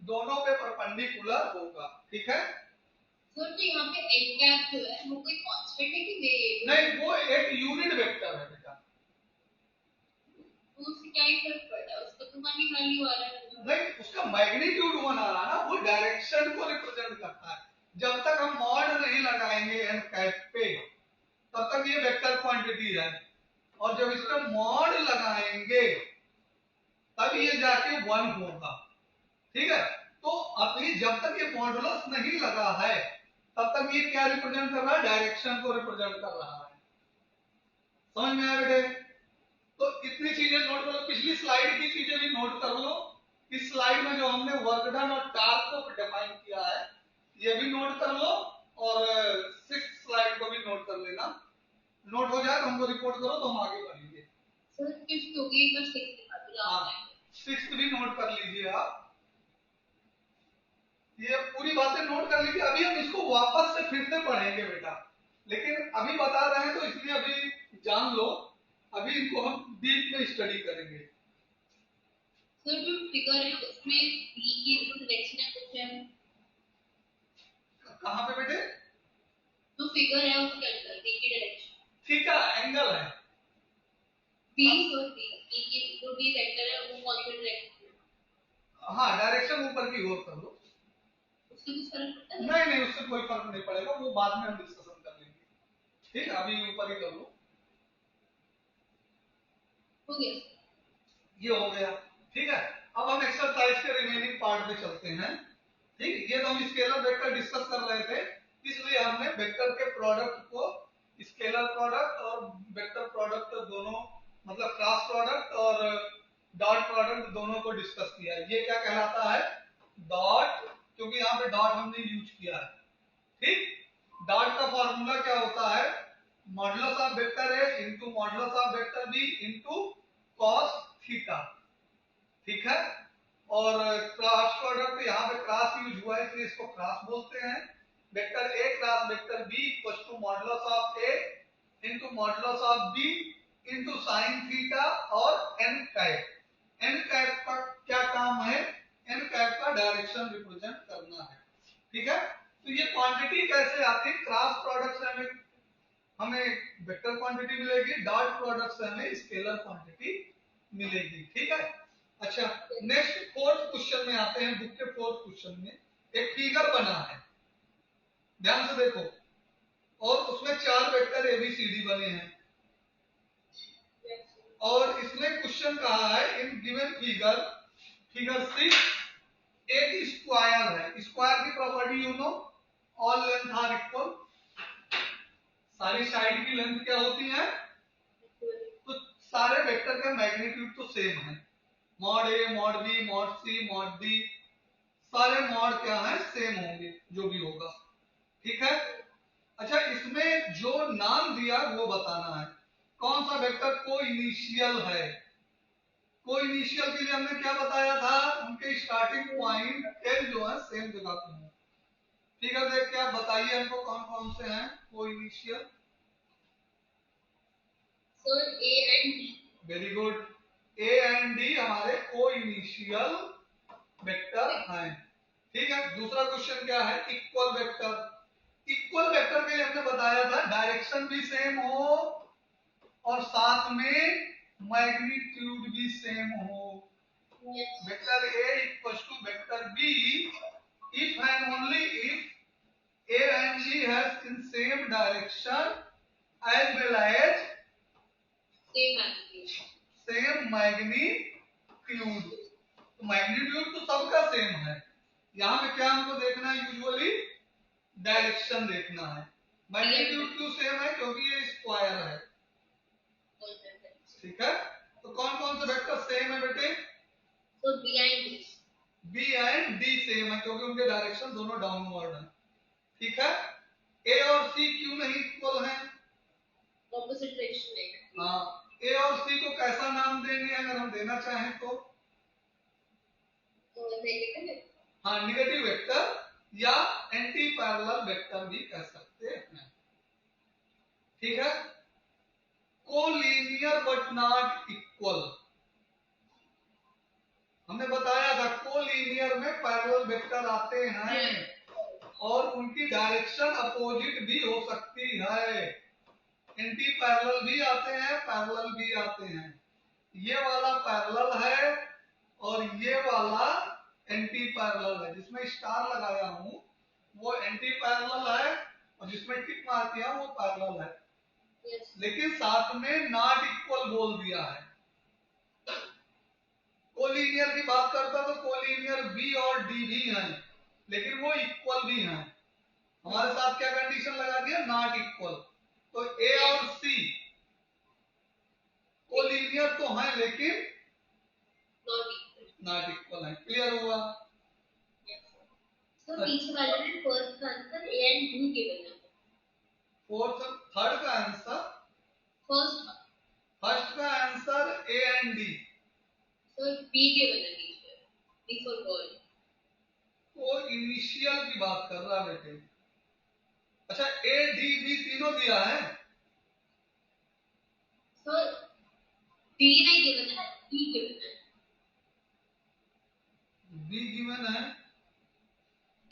दोनों पे परपेंडिकुलर होगा, ठीक है। सर तो यहाँ पे एन कैप जो है वो कोई कांस्टेंट है कि वेरिएबल? नहीं, वो एक यूनिट वेक्टर है बेटा। तो उससे क्या ही फर्क पड़ता है, उसका तो 1 ही वैल्यू आ रहा है। नहीं, उसका मैग्नीट्यूड 1 आ रहा है ना, वो डायरेक्शन को रिप्रेजेंट करता है। जब तक हम मॉड नहीं लगाएंगे एन कैप पे तब तक ये वेक्टर क्वांटिटी है, और जब इस पर मॉड लगाएंगे तब ये जाके 1 होगा, ठीक है। तो अभी जब तक ये मॉडुलस नहीं लगा है तब तक ये क्या रिप्रेजेंट कर रहा है, डायरेक्शन को रिप्रेजेंट कर रहा है। समझ में आया बेटे? तो इतनी चीजें नोट कर लो, पिछली स्लाइड की चीजें भी नोट कर लो। इस स्लाइड में जो हमने वर्क डन और टास्क को डिफाइन किया है ये भी नोट कर लो, और 6th स्लाइड को भी नोट कर लेना। नोट हो जाए तो हमको रिपोर्ट करो तो हम आगे बढ़ेंगे। सर किस होगी पर 6 दिखा दो लास्ट टाइम। 6th भी नोट कर लीजिए आप, ये पूरी बातें नोट कर लीजिए। अभी हम इसको वापस से फिर से पढ़ेंगे बेटा, लेकिन अभी बता रहे हैं तो इसलिए अभी जान लो, अभी इनको हम डीप में स्टडी करेंगे। सर जो फिगर है उसमें बी की जो डायरेक्शन है कुछ है? कहाँ पे बेटे? जो फिगर है उसके अंदर बी की डायरेक्शन थीटा एंगल है। बी और बी की जो भी वेक्टर है वो कौन सी डायरेक्शन है? हाँ, डायरेक्शन ऊपर की ओर कर लो। उससे कुछ फर्क पड़ता है? नहीं नहीं, उससे कोई फर्क नहीं पड़ेगा, वो बाद में हम डिस्कशन कर लेंगे, ठीक है। अभी ऊपर ही कर लो। हो गया, ये हो गया, ठीक है। अब हम एक्सरसाइज के रिमेनिंग पार्ट पे चलते हैं, ठीक। ये तो हम स्केलर वेक्टर डिस्कस कर रहे थे, इसलिए हमने वेक्टर के प्रोडक्ट को स्केलर प्रोडक्ट और वेक्टर प्रोडक्ट दोनों, मतलब क्रॉस प्रोडक्ट और डॉट प्रोडक्ट दोनों को डिस्कस किया। ये क्या कहलाता है, डॉट, क्योंकि यहाँ पे डॉट हमने यूज किया है, ठीक। डॉट का फॉर्मूला क्या होता है, modulus of vector a into modulus of vector b into cos theta, ठीक है। और क्रॉस प्रोडक्ट यहाँ पे क्रॉस यूज हुआ है इसलिए इसको क्रॉस बोलते हैं, vector a cross vector b equals to modulus of a into modulus of b into sine theta और एन कैप। एन कैप का क्या काम है? एन कैप का डायरेक्शन रिप्रेजेंट करना है। ठीक है, तो ये क्वांटिटी कैसे आती है? क्रॉस प्रोडक्ट से हमें वेक्टर क्वांटिटी मिलेगी, डॉट प्रोडक्ट से हमें स्केलर क्वांटिटी मिलेगी। ठीक है, अच्छा नेक्स्ट फोर्थ क्वेश्चन में आते हैं। बुक के फोर्थ क्वेश्चन में एक फिगर बना है, ध्यान से देखो, और उसमें 4 वेक्टर एबीसीडी बने हैं और इसमें क्वेश्चन कहा है इन गिवन फिगर, फिगर 6 एक स्क्वायर है। स्क्वायर की property you know, all length are equal, सारी साइड की लेंथ क्या होती है? तो सारे वेक्टर का मैग्नीट्यूड तो सेम है, mod A mod B mod C mod D, सारे मॉड क्या है? सेम होंगे जो भी होगा। ठीक है, अच्छा इसमें जो नाम दिया वो बताना है। कौन सा वेक्टर को इनिशियल है? को इनिशियल के लिए हमने क्या बताया था? उनके स्टार्टिंग पॉइंट एल जो है सेम जगह पे है। ठीक है, देख के आप बताइए हमको कौन कौन से हैं को initial. Sir A and D. Very good, A and D हमारे को इनिशियल वेक्टर हैं। ठीक है, दूसरा क्वेश्चन क्या है? Equal vector. इक्वल वेक्टर के लिए हमने बताया था डायरेक्शन भी सेम हो और साथ में मैग्नीट्यूड भी सेम हो। Vector a equals to vector b if and only if a and b has in same direction as well as same magnitude. तो मैग्नीट्यूड तो सबका सेम है, यहाँ पे क्या हमको देखना है? यूजुअली डायरेक्शन देखना है। मैग्नीट्यूड क्यों सेम है? क्योंकि ये स्क्वायर है। ठीक है, तो कौन कौन से वेक्टर सेम है बेटे? तो b and d. B and d same है क्योंकि उनके डायरेक्शन दोनों डाउनवर्ड है। ठीक है, ए और सी क्यों नहीं इक्वल है? ऑपोजिट डायरेक्शन में। हाँ, ए और सी को कैसा नाम देंगे अगर हम देना चाहें तो? नेगेटिव। हाँ, नेगेटिव वेक्टर या एंटी पैरेलल वेक्टर भी कह सकते हैं। ठीक है, कोलिनियर बट नॉट इक्वल। हमने बताया था कोलिनियर में पैरेलल वेक्टर आते हैं और उनकी डायरेक्शन अपोजिट भी हो सकती है। एंटी पैरेलल भी आते हैं, पैरेलल भी आते हैं। ये वाला पैरेलल है और ये वाला एंटी पैरेलल है। जिसमें स्टार लगाया हूं वो एंटी पैरेलल है और जिसमें टिक मार किया वो पैरेलल है। लेकिन साथ में नॉट इक्वल बोल दिया है। कोलिनियर की बात करता तो कोलिनियर बी और डी भी हैं लेकिन वो इक्वल भी हैं। हमारे साथ क्या कंडीशन लगा दिया? Not equal. तो ए और सी कोलिनियर तो हैं लेकिन नॉट इक्वल है। क्लियर हुआ? तो तीसरे वाले में फर्स्ट का answer A and D given है। फोर्थ थर्ड का आंसर फर्स्ट का आंसर ए एंड डी। तो बी गिवन है टीचर, डी फॉर बॉय। वो इनिशियल की बात कर रहा है बेटे। अच्छा, ए डी बी तीनों दिया है? सर डी नहीं गिवन है, बी गिवन है। बी गिवन है,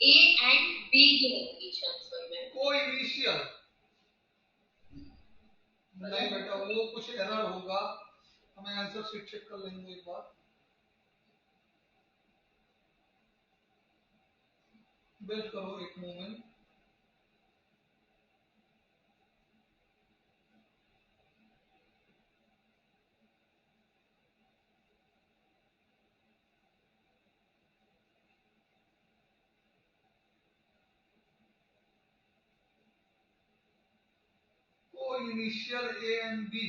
ए एंड बी गिवन है टीचर आंसर में। को इनिशियल नहीं बेटा, वो कुछ एरर होगा, हमें आंसर शीट चेक कर लेंगे एक बार। वेट करो एक मोमेंट। को इनिशियल ए एंड बी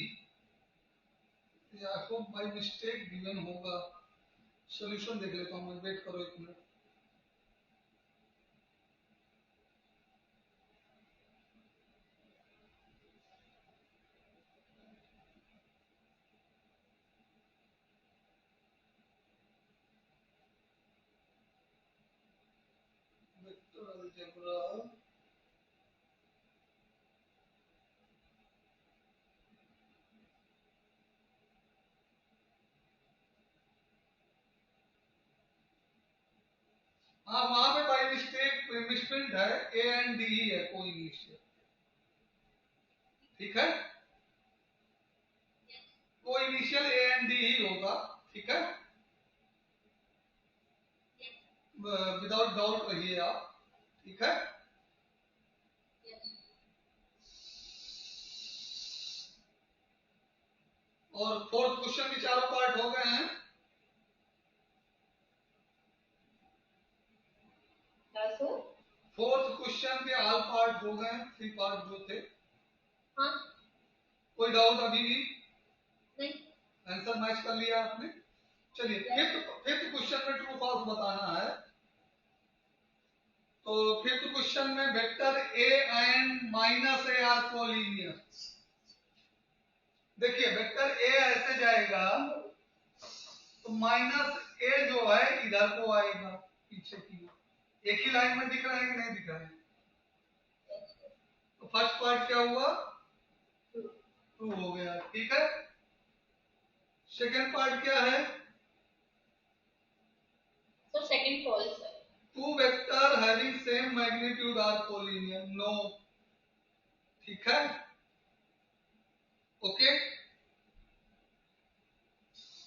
या को बाय मिस्टेक गिवन होगा। सॉल्यूशन देख लेता हूं मैं, वेट करो एक मिनट। वेक्टर अलजेब्रा हाँ वहां पे बाई मिस्टेक मिसप्रिंट है, ए एंड डी ही है, कोई इनिशियल। ठीक है, कोई इनिशियल ए एंड डी ही होगा। ठीक है, विदाउट डाउट रहिए आप। ठीक है, और फोर्थ क्वेश्चन के चारों पार्ट हो गए हैं। फोर्थ क्वेश्चन के ऑल पार्ट हो गए, 3 पार्ट जो थे। हाँ, कोई डाउट अभी भी? नहीं। आंसर मैच कर लिया आपने। चलिए फिफ्थ क्वेश्चन में ट्रू फॉल्स बताना है। तो फिफ्थ क्वेश्चन में vector a and minus A R collinear. देखिए वेक्टर ए ऐसे जाएगा तो माइनस ए जो है इधर को आएगा पीछे की। एक ही लाइन में दिख रहा है कि नहीं दिख रहा है? तो फर्स्ट पार्ट क्या हुआ? ट्रू हो गया। ठीक है, सेकेंड पार्ट क्या है? तो सेकंड फॉल्स है। Two vector having same magnitude are collinear. No. ठीक है, ओके।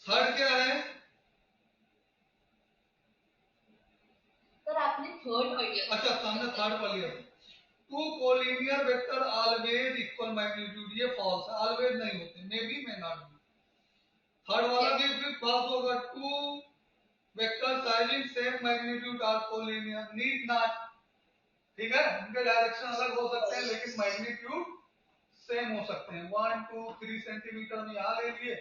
थर्ड क्या है? सर आपने थर्ड पढ़ लिया। अच्छा सामने थर्ड पढ़ लिया। Two collinear vector always equal magnitude. ये फॉल्स है, ऑलवेज नहीं होते, may be may not be. Third वाला भी फिर फॉल्स होगा। Two vectors having same magnitude are collinear. Need not. ठीक है, उनके डायरेक्शन अलग हो सकते हैं लेकिन मैग्नीट्यूड सेम हो सकते हैं। 1 2 3 सेंटीमीटर में यहाँ ले लिए,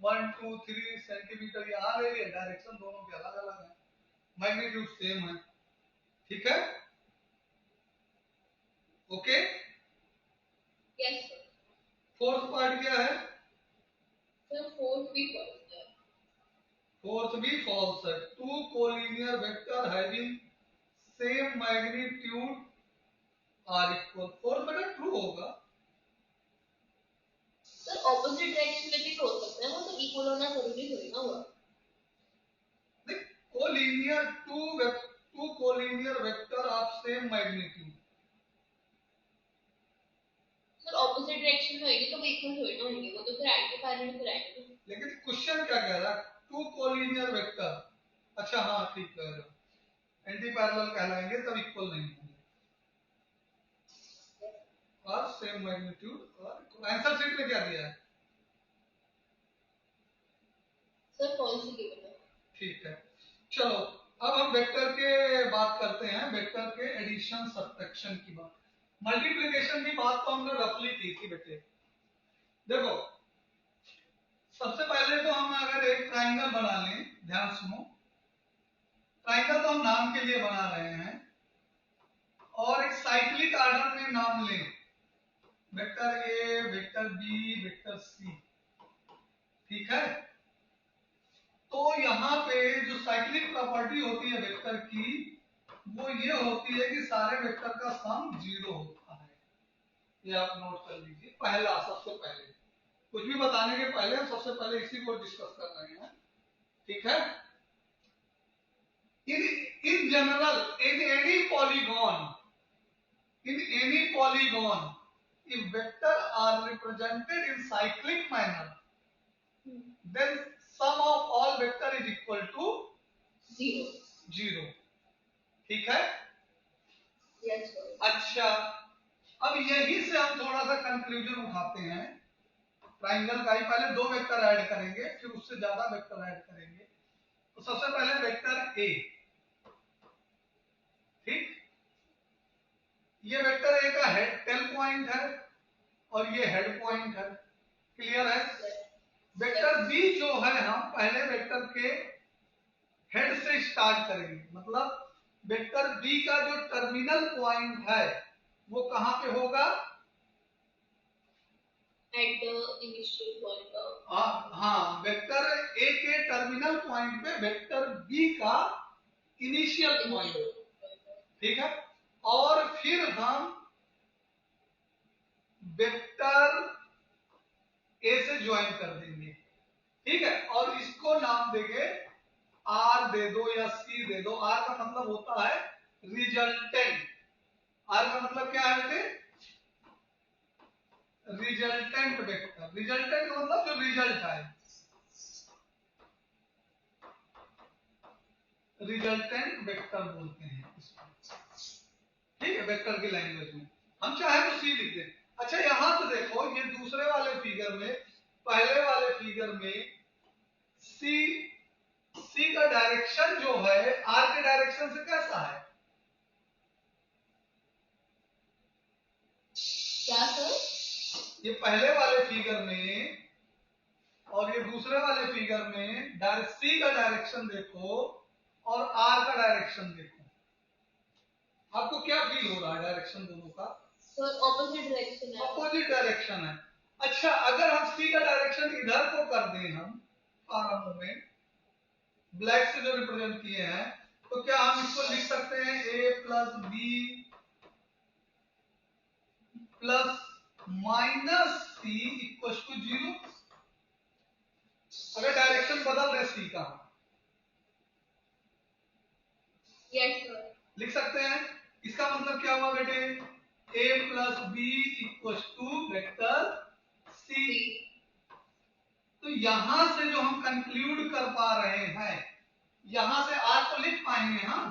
1 2 3 सेंटीमीटर यहाँ ले लिए, डायरेक्शन दोनों के अलग अलग है, मैग्नीट्यूड सेम है। ठीक है, okay. Yes sir. Fourth part क्या है? सर फोर्थ भी फॉल्स है। फोर्थ भी फॉल्स है। Two collinear vector having same magnitude are equal. Fourth बेटा ट्रू होगा। सर ऑपोजिट डायरेक्शन में भी तो हो सकता है, वो तो इक्वल होना जरूरी थोड़ी ना हुआ। Collinear two collinear vector of same magnitude. Sir opposite direction में होगी तो वो इक्वल थोड़ी ना होंगे, वो तो फिर एंटी पैरेलल फिर आएंगे। लेकिन क्वेश्चन क्या कह रहा है? Two collinear vector. अच्छा हाँ ठीक कह रहे हो, एंटी पैरेलल कहलाएंगे तब इक्वल नहीं होंगे, और सेम मैग्नीट्यूड। और आंसर शीट में क्या दिया है? सर फॉल्स ही गिवन है। ठीक है, चलो अब हम वेक्टर के बात करते हैं, वेक्टर के एडिशन सब्ट्रैक्शन की बात। मल्टीप्लिकेशन की बात तो हमने रफली की थी बेटे। देखो सबसे पहले तो हम अगर एक ट्राइंगल बना लें, ध्यान सुनो, ट्राइंगल तो हम नाम के लिए बना रहे हैं, और एक साइक्लिक ऑर्डर में नाम लें, वेक्टर ए, वेक्टर बी, वेक्टर सी। ठीक है, तो यहाँ पे जो साइक्लिक प्रॉपर्टी होती है वेक्टर की, वो ये होती है कि सारे वेक्टर का सम 0 होता है। ये आप नोट कर लीजिए। पहला, सबसे पहले कुछ भी बताने के पहले हम सबसे पहले इसी को डिस्कस कर रहे हैं। ठीक है, in general in any polygon if vector are represented in cyclic manner then sum of all vector is equal to 0। ठीक है, यस सर। अच्छा अब यही से हम थोड़ा सा कंक्लूजन उठाते हैं। ट्राइंगल का ही पहले 2 वेक्टर ऐड करेंगे, फिर उससे ज्यादा वेक्टर ऐड करेंगे। तो सबसे पहले वेक्टर ए। ठीक, ये वेक्टर ए का हेड टेल पॉइंट है और ये हेड पॉइंट है। क्लियर है? वेक्टर बी जो है, हम पहले वेक्टर के हेड से स्टार्ट करेंगे, मतलब वेक्टर बी का जो टर्मिनल पॉइंट है वो कहां पे होगा? At the initial point of. हाँ, वेक्टर ए के टर्मिनल पॉइंट पे वेक्टर बी का इनिशियल पॉइंट। ठीक है, और फिर हम वेक्टर ए से ज्वाइन कर देंगे। ठीक है, और इसको नाम देंगे आर दे दो या सी दे दो। आर का मतलब होता है रिजल्टेंट। आर का मतलब क्या है बेटे? Resultant vector. रिजल्टेंट का मतलब जो रिजल्ट है, रिजल्टेंट वेक्टर बोलते हैं इसको। ठीक है, वेक्टर की लैंग्वेज में हम चाहे तो सी लिख दें। अच्छा यहां से देखो, ये दूसरे वाले फिगर में, पहले वाले फिगर में सी का डायरेक्शन जो है आर के डायरेक्शन से कैसा है? क्या सर? ये पहले वाले फिगर में और ये दूसरे वाले फिगर में सी का डायरेक्शन देखो और आर का डायरेक्शन देखो, आपको क्या फील हो रहा है डायरेक्शन दोनों का? सर ऑपोजिट डायरेक्शन है। ऑपोजिट डायरेक्शन है। अच्छा अगर हम सी का डायरेक्शन इधर को कर दें, हम फॉर्म में ब्लैक से जो रिप्रेजेंट किए हैं, तो क्या हम इसको लिख सकते हैं A plus B plus minus C equal to 0? अगर डायरेक्शन बदल रहे सी का, यस सर। लिख सकते हैं। इसका मतलब क्या हुआ बेटे? A plus B equal to vector C. तो यहां से जो हम कंक्लूड कर पा रहे हैं, यहां से आर तो लिख पाएंगे हम।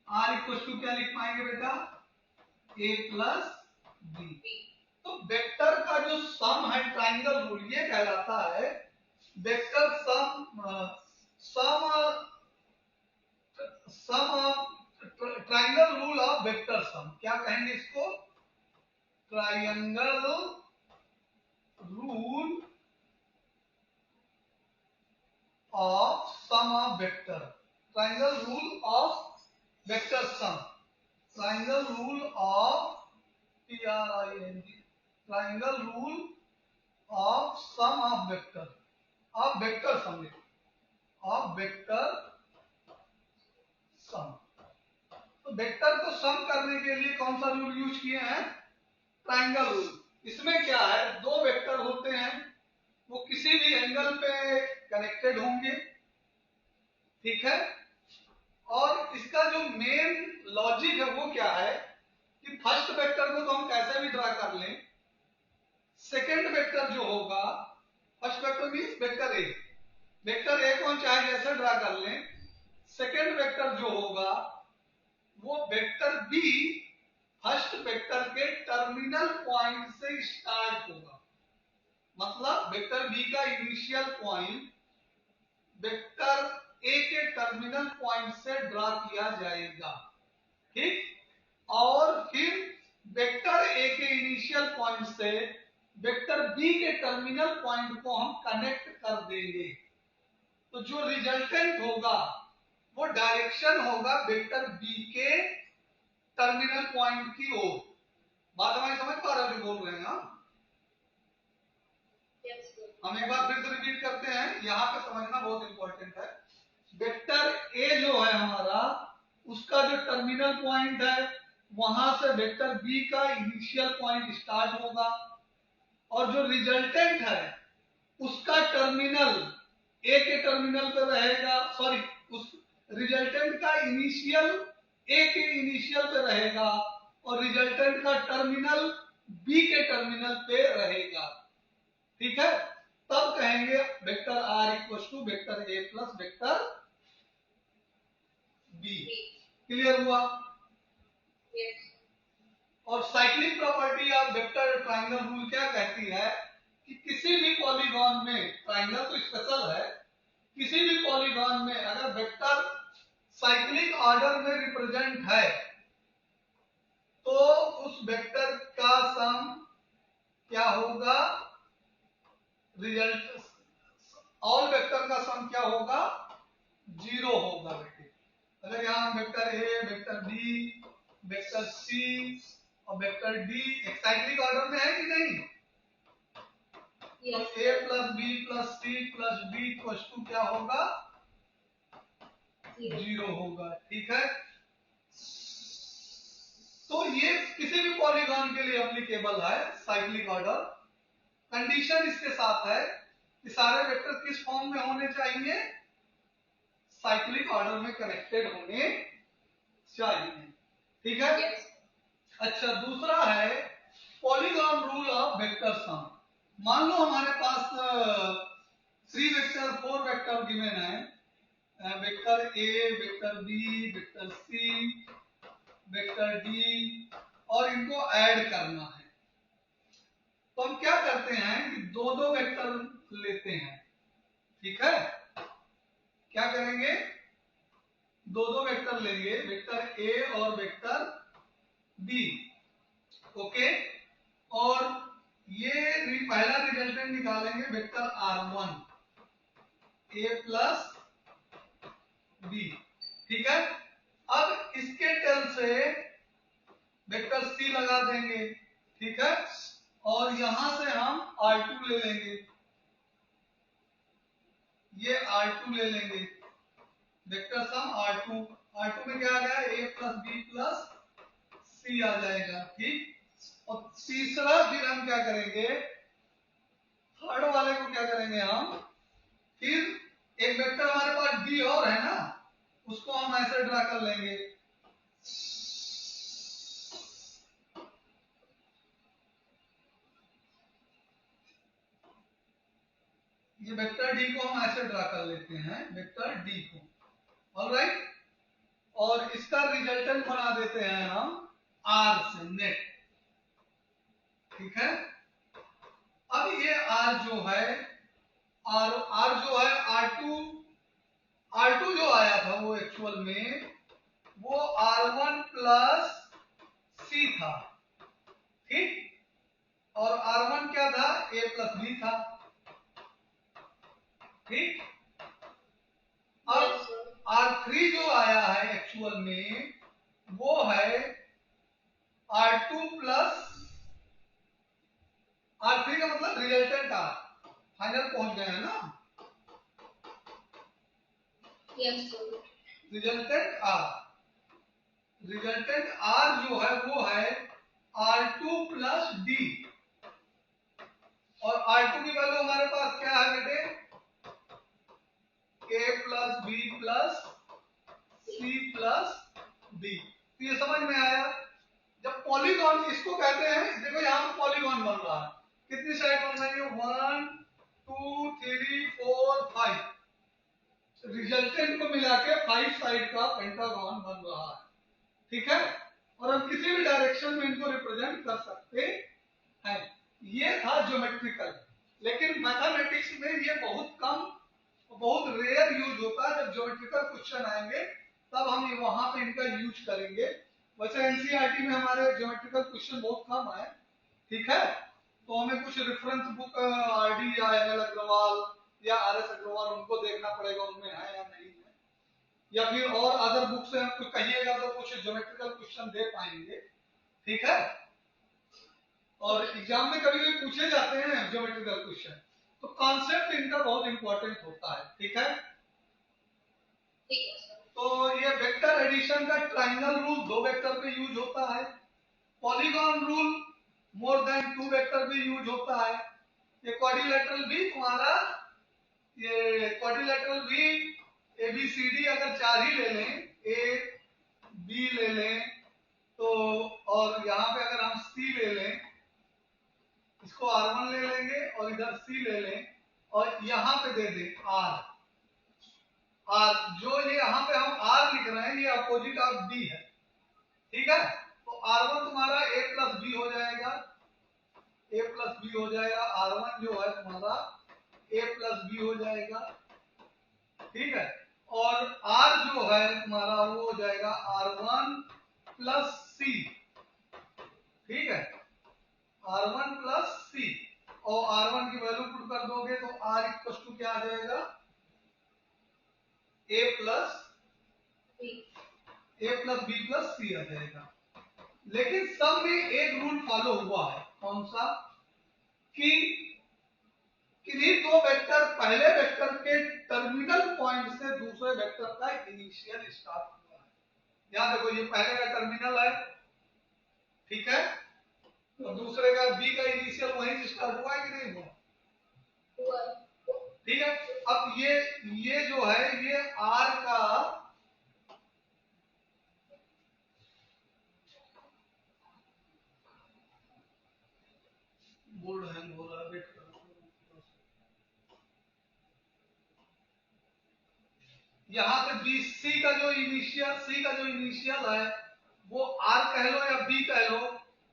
आर इक्वल टू क्या लिख पाएंगे बेटा? A plus b. तो वेक्टर का जो सम है, ट्राइंगल रूल ये कहलाता है vector sum, sum triangle rule of vector sum. क्या कहेंगे इसको? Triangle rule of sum of vector। triangle rule of vector sum। triangle rule of TRING। triangle rule of sum of vector, of vector sum, of vector sum। तो वेक्टर को सम करने के लिए कौन सा रूल यूज किए हैं? Triangle rule. इसमें क्या है, दो वेक्टर होते हैं, वो किसी भी एंगल पे कनेक्टेड होंगे, ठीक है। और इसका जो मेन लॉजिक है वो क्या है कि फर्स्ट वेक्टर को तो हम कैसे भी ड्रा कर लें, सेकंड वेक्टर जो होगा, first vector means vector A, vector A को हम चाहे जैसे ड्रा कर लें, सेकंड वेक्टर जो होगा वो वेक्टर बी फर्स्ट वेक्टर के टर्मिनल पॉइंट से स्टार्ट होगा। मतलब वेक्टर बी का इनिशियल पॉइंट वेक्टर ए के टर्मिनल पॉइंट से ड्रा किया जाएगा, ठीक। और फिर वेक्टर ए के इनिशियल पॉइंट से वेक्टर बी के टर्मिनल पॉइंट को हम कनेक्ट कर देंगे। तो जो रिजल्टेंट होगा वो डायरेक्शन होगा वेक्टर बी के टर्मिनल पॉइंट की ओर। बात हमारी समझ पा रहे हो जो बोल रहे हैं हम? हम एक बार फिर से रिपीट करते हैं, यहां पे समझना बहुत इंपॉर्टेंट है। वेक्टर ए जो है हमारा, उसका जो टर्मिनल पॉइंट है वहां से वेक्टर बी का इनिशियल पॉइंट स्टार्ट होगा, और जो रिजल्टेंट है उसका टर्मिनल ए के टर्मिनल पे रहेगा, सॉरी उस रिजल्टेंट का इनिशियल ए के इनिशियल पे रहेगा और रिजल्टेंट का टर्मिनल बी के टर्मिनल पे रहेगा, ठीक है। तब कहेंगे vector r equal to vector A plus vector b. Clear हुआ? यस। और cyclic property of vector triangle rule क्या कहती है कि किसी भी पॉलीगॉन में, ट्राइंगल तो स्पेशल है, किसी भी पॉलीगॉन में अगर वेक्टर साइक्लिक ऑर्डर में रिप्रेजेंट है तो उस वेक्टर का सम क्या होगा? रिजल्ट ऑल वेक्टर का सम क्या होगा? 0 होगा बेटे। अगर यहाँ वेक्टर ए, वेक्टर बी, वेक्टर सी और वेक्टर डी एक साइक्लिक ऑर्डर में है कि नहीं? तो A plus B plus C plus D equal to क्या होगा? 0 होगा, ठीक है। तो ये किसी भी पॉलीगॉन के लिए एप्लीकेबल है साइक्लिक ऑर्डर। कंडीशन इसके साथ है कि सारे वेक्टर किस फॉर्म में होने चाहिए? साइक्लिक ऑर्डर में कनेक्टेड होने चाहिए। ठीक है। Yes. अच्छा, दूसरा है polygon rule of vector sum. मान लो हमारे पास 3 वेक्टर 4 वेक्टर गिवन है, वेक्टर ए, vector B, vector c, vector d, और इनको ऐड करना है। तो हम क्या करते हैं कि दो दो वेक्टर लेते हैं। ठीक है। क्या करेंगे, दो दो वेक्टर लेंगे, वेक्टर ए और वेक्टर बी। ओके। और ये पहला रिजल्टेंट निकालेंगे वेक्टर R1 ए प्लस बी। ठीक है। अब इसके टेल से वेक्टर सी लगा देंगे। ठीक है। और यहां से हम R2 ले लेंगे, ये R2 ले लेंगे, वेक्टर सम R2। R2 में क्या आ गया, a प्लस बी प्लस सी आ जाएगा। ठीक। और तीसरा फिर हम क्या करेंगे, थर्ड वाले को क्या करेंगे हम, फिर एक वेक्टर हमारे पास डी और है ना, उसको हम ऐसे ड्रा कर लेंगे। ये वेक्टर डी को हम ऐसे ड्रा कर लेते हैं, वेक्टर डी को। ऑलराइट। और इसका रिजल्टेंट बना देते हैं हम आर से, नेट। ठीक है। अब ये आर जो है, आर जो है R2 जो आया था वो एक्चुअल में वो R1 प्लस सी था। ठीक। और R1 क्या था, a प्लस बी था। ठीक। अब R3 जो आया है एक्चुअल में वो है R2 प्लस, R3 का मतलब रिजल्टेंट R। फाइनल पहुंच गए हैं ना। Yes, sir. रिजल्टेंट R जो है वो है R2 प्लस D। और R2 की वैल्यू हमारे पास क्या है बेटे, a plus B plus C plus d. तो ये समझ में आया। जब पॉलीगॉन, इसको कहते हैं, देखो यहाँ पर पॉलीगॉन बन रहा है, कितनी साइड बन रही है, 1 2 3 4 5, रिजल्टेंट को मिला के 5 साइड का पेंटागन बन रहा है। ठीक है। और हम किसी भी डायरेक्शन में इनको रिप्रेजेंट कर सकते हैं। ये था ज्योमेट्रिकल। लेकिन मैथमेटिक्स में ये बहुत कम, बहुत रेयर यूज होता है। जब ज्योमेट्रिकल क्वेश्चन आएंगे तब हम वहां पे इनका यूज करेंगे। वैसे एनसीईआरटी में हमारे ज्योमेट्रिकल क्वेश्चन बहुत कम है। ठीक है। तो हमें कुछ रेफरेंस बुक आरडी या एमएल अग्रवाल या आरएस अग्रवाल, उनको देखना पड़ेगा उनमें है या नहीं है, या फिर और अदर बुक से हम कुछ कहिएगा तो कुछ ज्योमेट्रिकल क्वेश्चन दे पाएंगे। ठीक है। और एग्जाम में कभी कभी पूछे जाते हैं ज्योमेट्रिकल क्वेश्चन, तो कॉन्सेप्ट इनका बहुत इंपॉर्टेंट होता है। ठीक है। ठीक है सर। तो ये वेक्टर एडिशन का ट्रायंगल रूल 2 वेक्टर पे यूज होता है। Polygon rule more than 2 vector पे यूज होता है। ये क्वाड्रिलेटरल भी तुम्हारा, ये क्वाड्रिलेटरल भी ABCD अगर 4 ही ले लें, A B ले लें तो, और यहाँ पे अगर हम C ले लें, इसको R1 ले लेंगे और इधर C ले लें, और यहाँ पे दे दें R। जो ये यहाँ पे हम R लिख रहे हैं ये अपोजिट ऑफ D है। ठीक है। तो R1 तुम्हारा A प्लस बी हो जाएगा, A प्लस बी हो जाएगा। R1 जो है तुम्हारा A प्लस बी हो जाएगा। ठीक है। और R जो है तुम्हारा वो हो जाएगा R1 प्लस सी। ठीक है। R1 प्लस सी, और R1 की वैल्यू पुट कर दोगे तो R इक्वल टू क्या आ जाएगा, A प्लस बी प्लस सी आ जाएगा। लेकिन सब में एक रूल फॉलो हुआ है, कौन सा, कि किन्हीं दो वेक्टर, पहले वेक्टर के टर्मिनल पॉइंट से दूसरे वेक्टर का इनिशियल स्टार्ट हुआ है। यहां देखो ये पहले का टर्मिनल है। ठीक है। और दूसरे का बी का इनिशियल वहीं से स्टार्ट हुआ है कि नहीं हुआ, ठीक है। अब ये जो है ये R का बोर्ड हैंग हो रहा है, वेट करो। यहां पे बी सी का जो इनिशियल है वो R कह लो या B कह लो,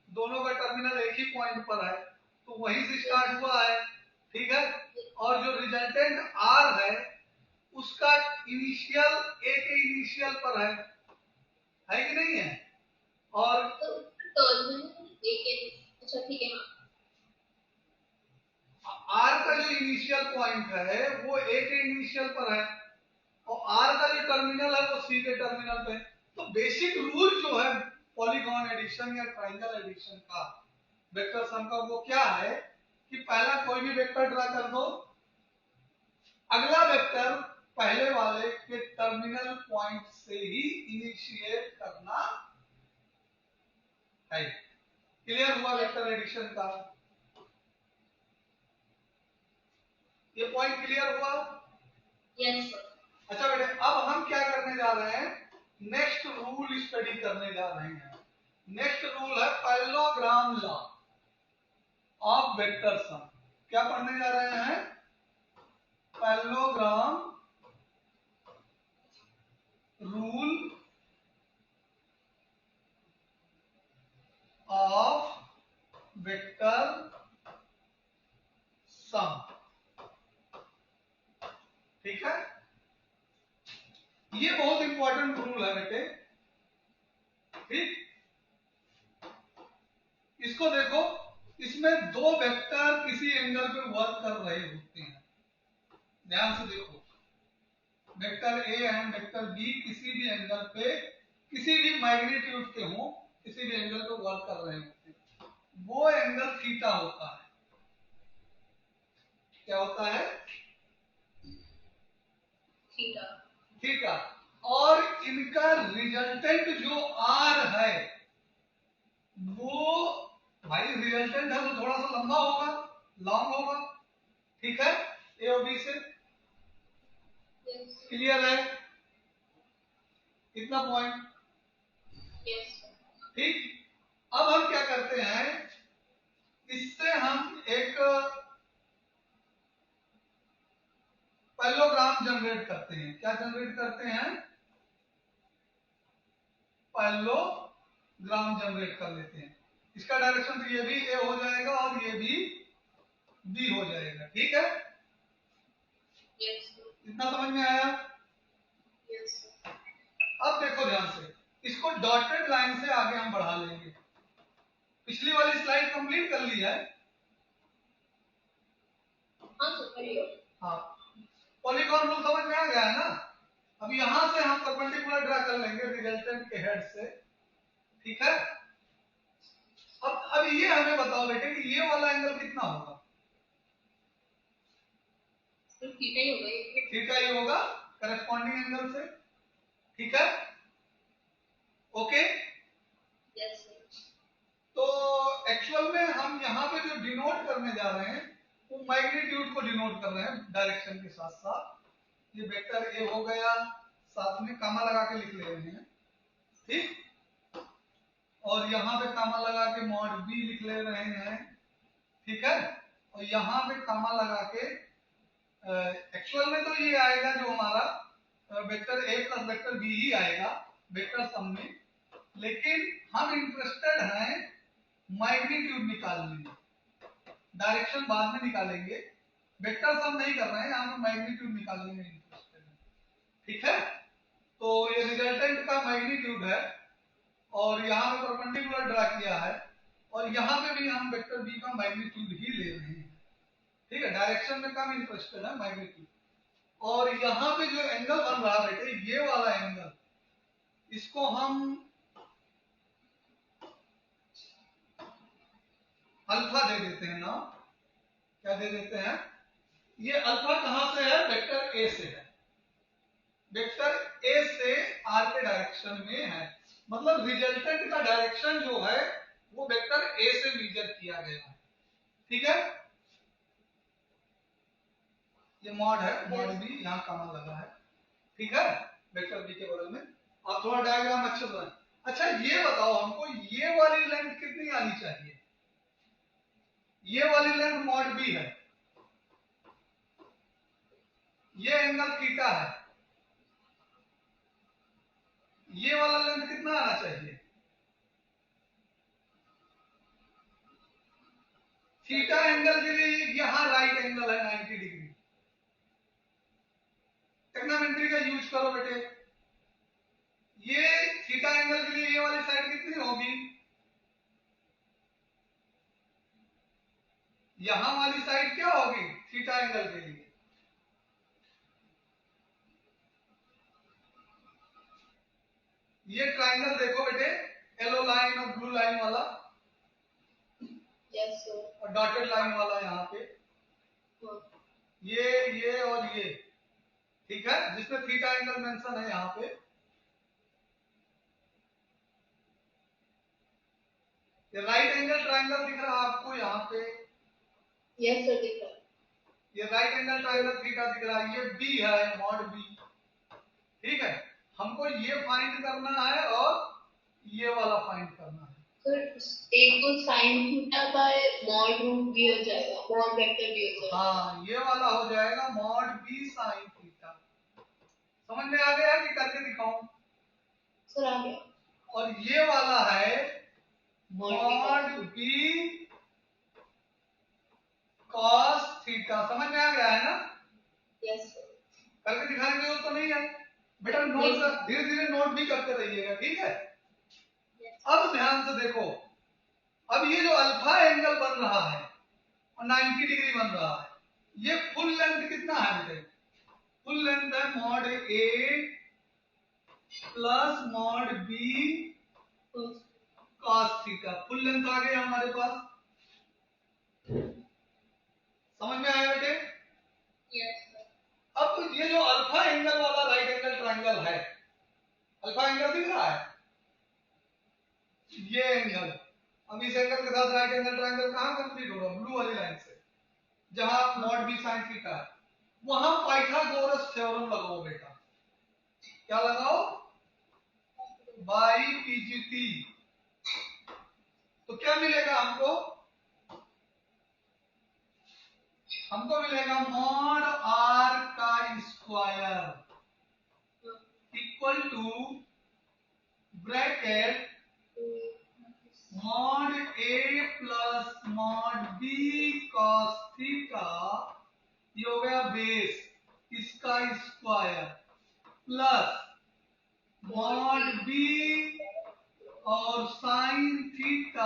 दोनों का टर्मिनल एक ही पॉइंट पर है, तो वहीं से स्टार्ट हुआ है, ठीक है। और जो रिजल्टेंट R है उसका इनिशियल A के इनिशियल पर है कि नहीं है? और तो टर्मिनल एक, अच्छा ठीक है, R का जो इनिशियल पॉइंट है वो A के इनिशियल पर है, और R का जो टर्मिनल है वो C के टर्मिनल पे। तो बेसिक रूल जो है पॉलीगॉन एडिशन या ट्रायंगल एडिशन का, वेक्टर सम का, वो क्या है कि पहला कोई भी वेक्टर ड्रा कर दो, अगला वेक्टर पहले वाले के टर्मिनल पॉइंट से ही इनिशिएट करना है। क्लियर हुआ वेक्टर एडिशन का? ये पॉइंट क्लियर हुआ? Yes sir. अच्छा बेटे, अब हम क्या करने जा रहे हैं, नेक्स्ट रूल स्टडी करने जा रहे हैं। नेक्स्ट रूल है parallelogram law of vector sum. क्या पढ़ने जा रहे हैं? पैरेललोग्राम रूल ऑफ वेक्टर सम, ठीक है। ये बहुत इंपॉर्टेंट रूल है बेटे, ठीक। इसको देखो, इसमें दो वेक्टर किसी एंगल पे वर्क कर रहे होते हैं, ध्यान से देखो। Vector a and vector b किसी भी एंगल पे, किसी भी मैग्नीट्यूड के हो, किसी भी एंगल पे वर्क कर रहे होते हैं, वो एंगल थीटा होता है। क्या होता है? थीटा। थीटा। और इनका रिजल्टेंट जो आर है वो, भाई रिजल्टेंट है तो थोड़ा सा लंबा होगा, लॉन्ग होगा, ठीक है। ए और बी से क्लियर है इतना पॉइंट? यस। ठीक। अब हम क्या करते हैं, इससे हम एक पैरेललोग्राम जनरेट करते हैं। क्या जनरेट करते हैं? पैरेललोग्राम जनरेट कर लेते हैं। इसका डायरेक्शन तो ये भी ए हो जाएगा और ये भी बी हो जाएगा, ठीक है। यस। इतना समझ में आया? यस। अब देखो ध्यान से, इसको डॉटेड लाइन से आगे हम बढ़ा लेंगे। पिछली वाली स्लाइड कंप्लीट कर ली है? हाँ सर करिए। हाँ, पॉलीगॉन रूल समझ में आ गया है ना? अब यहां से हम परपेंडिकुलर ड्रा कर लेंगे रिजल्टेंट के हेड से, ठीक है। अब ये हमें बताओ बेटे कि ये वाला एंगल कितना होगा? सिर्फ थीटा ही होगा ये। थीटा ही होगा करस्पॉन्डिंग एंगल से, ठीक है। ओके। यस। तो एक्चुअल में हम यहाँ पे जो डिनोट करने जा रहे हैं वो मैग्नीट्यूड को डिनोट कर रहे हैं डायरेक्शन के साथ साथ। ये वेक्टर ए हो गया, साथ में कामा लगा के लिख ले रहे हैं, ठीक। और यहाँ पे कामा लगा के मॉड बी लिख ले रहे हैं, ठीक है। और यहाँ पे कामा लगा के एक्चुअल में तो ये आएगा जो हमारा वेक्टर ए प्लस वेक्टर बी ही आएगा वेक्टर सम में, लेकिन हम इंटरेस्टेड हैं मैग्नीट्यूड निकालने में, डायरेक्शन बाद में निकालेंगे, वेक्टर सम नहीं कर रहे हैं, यहाँ पे मैग्नीट्यूड निकालने में इंटरेस्टेड है, ठीक है। तो ये रिजल्टेंट का मैग्नीट्यूड है और यहाँ पे परपेंडिकुलर ड्रा किया है, और यहाँ पे भी हम वेक्टर बी का मैग्नीट्यूड ही ले रहे हैं, ठीक है। डायरेक्शन में कम इंटरेस्टेड है, मैग्नीट्यूड। और यहाँ पे जो एंगल बन रहा है बेटे, ये वाला एंगल, इसको हम अल्फा दे देते हैं ना। क्या दे देते हैं? ये अल्फा कहां से है? वेक्टर ए से है। वेक्टर ए से आर के डायरेक्शन में है, मतलब रिजल्टेंट का डायरेक्शन जो है वो वेक्टर ए से मेजर किया गया है, ठीक है। ये मॉड है, मॉड बी यहाँ कॉमन लगा है, ठीक है, वेक्टर बी के बगल में। आप थोड़ा डायग्राम अच्छे से। अच्छा ये बताओ हमको, ये वाली लेंथ कितनी आनी चाहिए? ये वाली लेंथ मॉड बी है, ये एंगल थीटा है, ये वाला लेंथ कितना आना चाहिए? थीटा एंगल के लिए यहां राइट एंगल है 90 डिग्री। ट्रिग्नोमेट्री का यूज करो बेटे। ये थीटा एंगल के लिए ये वाली साइड कितनी होगी? यहां वाली साइड क्या होगी थीटा एंगल के लिए? ये ट्राइंगल देखो बेटे, येलो लाइन और ब्लू लाइन वाला, यस सर। और डॉटेड लाइन वाला यहाँ पे, ये और ये, ठीक है, जिसमें थीटा एंगल मेंशन है यहाँ पे। ये राइट एंगल ट्राइंगल दिख रहा है आपको यहाँ पे? यस सर दिख रहा है। ये राइट एंगल ट्राइंगल थीटा दिख रहा है, ये बी है, मॉड बी, ठीक है। हमको ये फाइंड करना है और ये वाला फाइंड करना है। सर एक तो साइन थीटा का मॉड रूट भी हो जाएगा, मॉड वेक्टर भी हो जाएगा। हाँ ये वाला हो जाएगा मॉड बी साइन थीटा। समझ में आ गया कि करके दिखाऊं? सर आ गया। और ये वाला है मॉड बी कॉस थीटा। समझ में आ गया है ना? Yes sir. करके दिखाने की जरूरत तो नहीं है बेटा, नोट धीरे धीरे नोट भी करते रहिएगा, ठीक है। अब ध्यान से देखो, अब ये जो अल्फा एंगल बन रहा है और 90 डिग्री बन रहा है, ये फुल लेंथ कितना है बेटे? फुल लेंथ है mod A plus mod B cos theta. Full length आ गया हमारे पास। समझ में आया बेटे? Yes sir. अब ये जो अल्फा एंगल वाला राइट एंगल ट्राइंगल है, अल्फा एंगल दिख रहा है, ये एंगल, अब इस एंगल के साथ राइट एंगल ट्राइंगल कहां कंप्लीट होगा? ब्लू वाली लाइन से, जहां मॉड बी साइन थीटा है, वहां पाइथागोरस थ्योरम लगाओ बेटा। क्या लगाओ? By PGT. तो क्या मिलेगा हमको? हमको मिलेगा मॉड आर का square equal to bracket mod A plus mod B cos theta, ये हो गया बेस, इसका स्क्वायर प्लस मॉड बी और साइन थीटा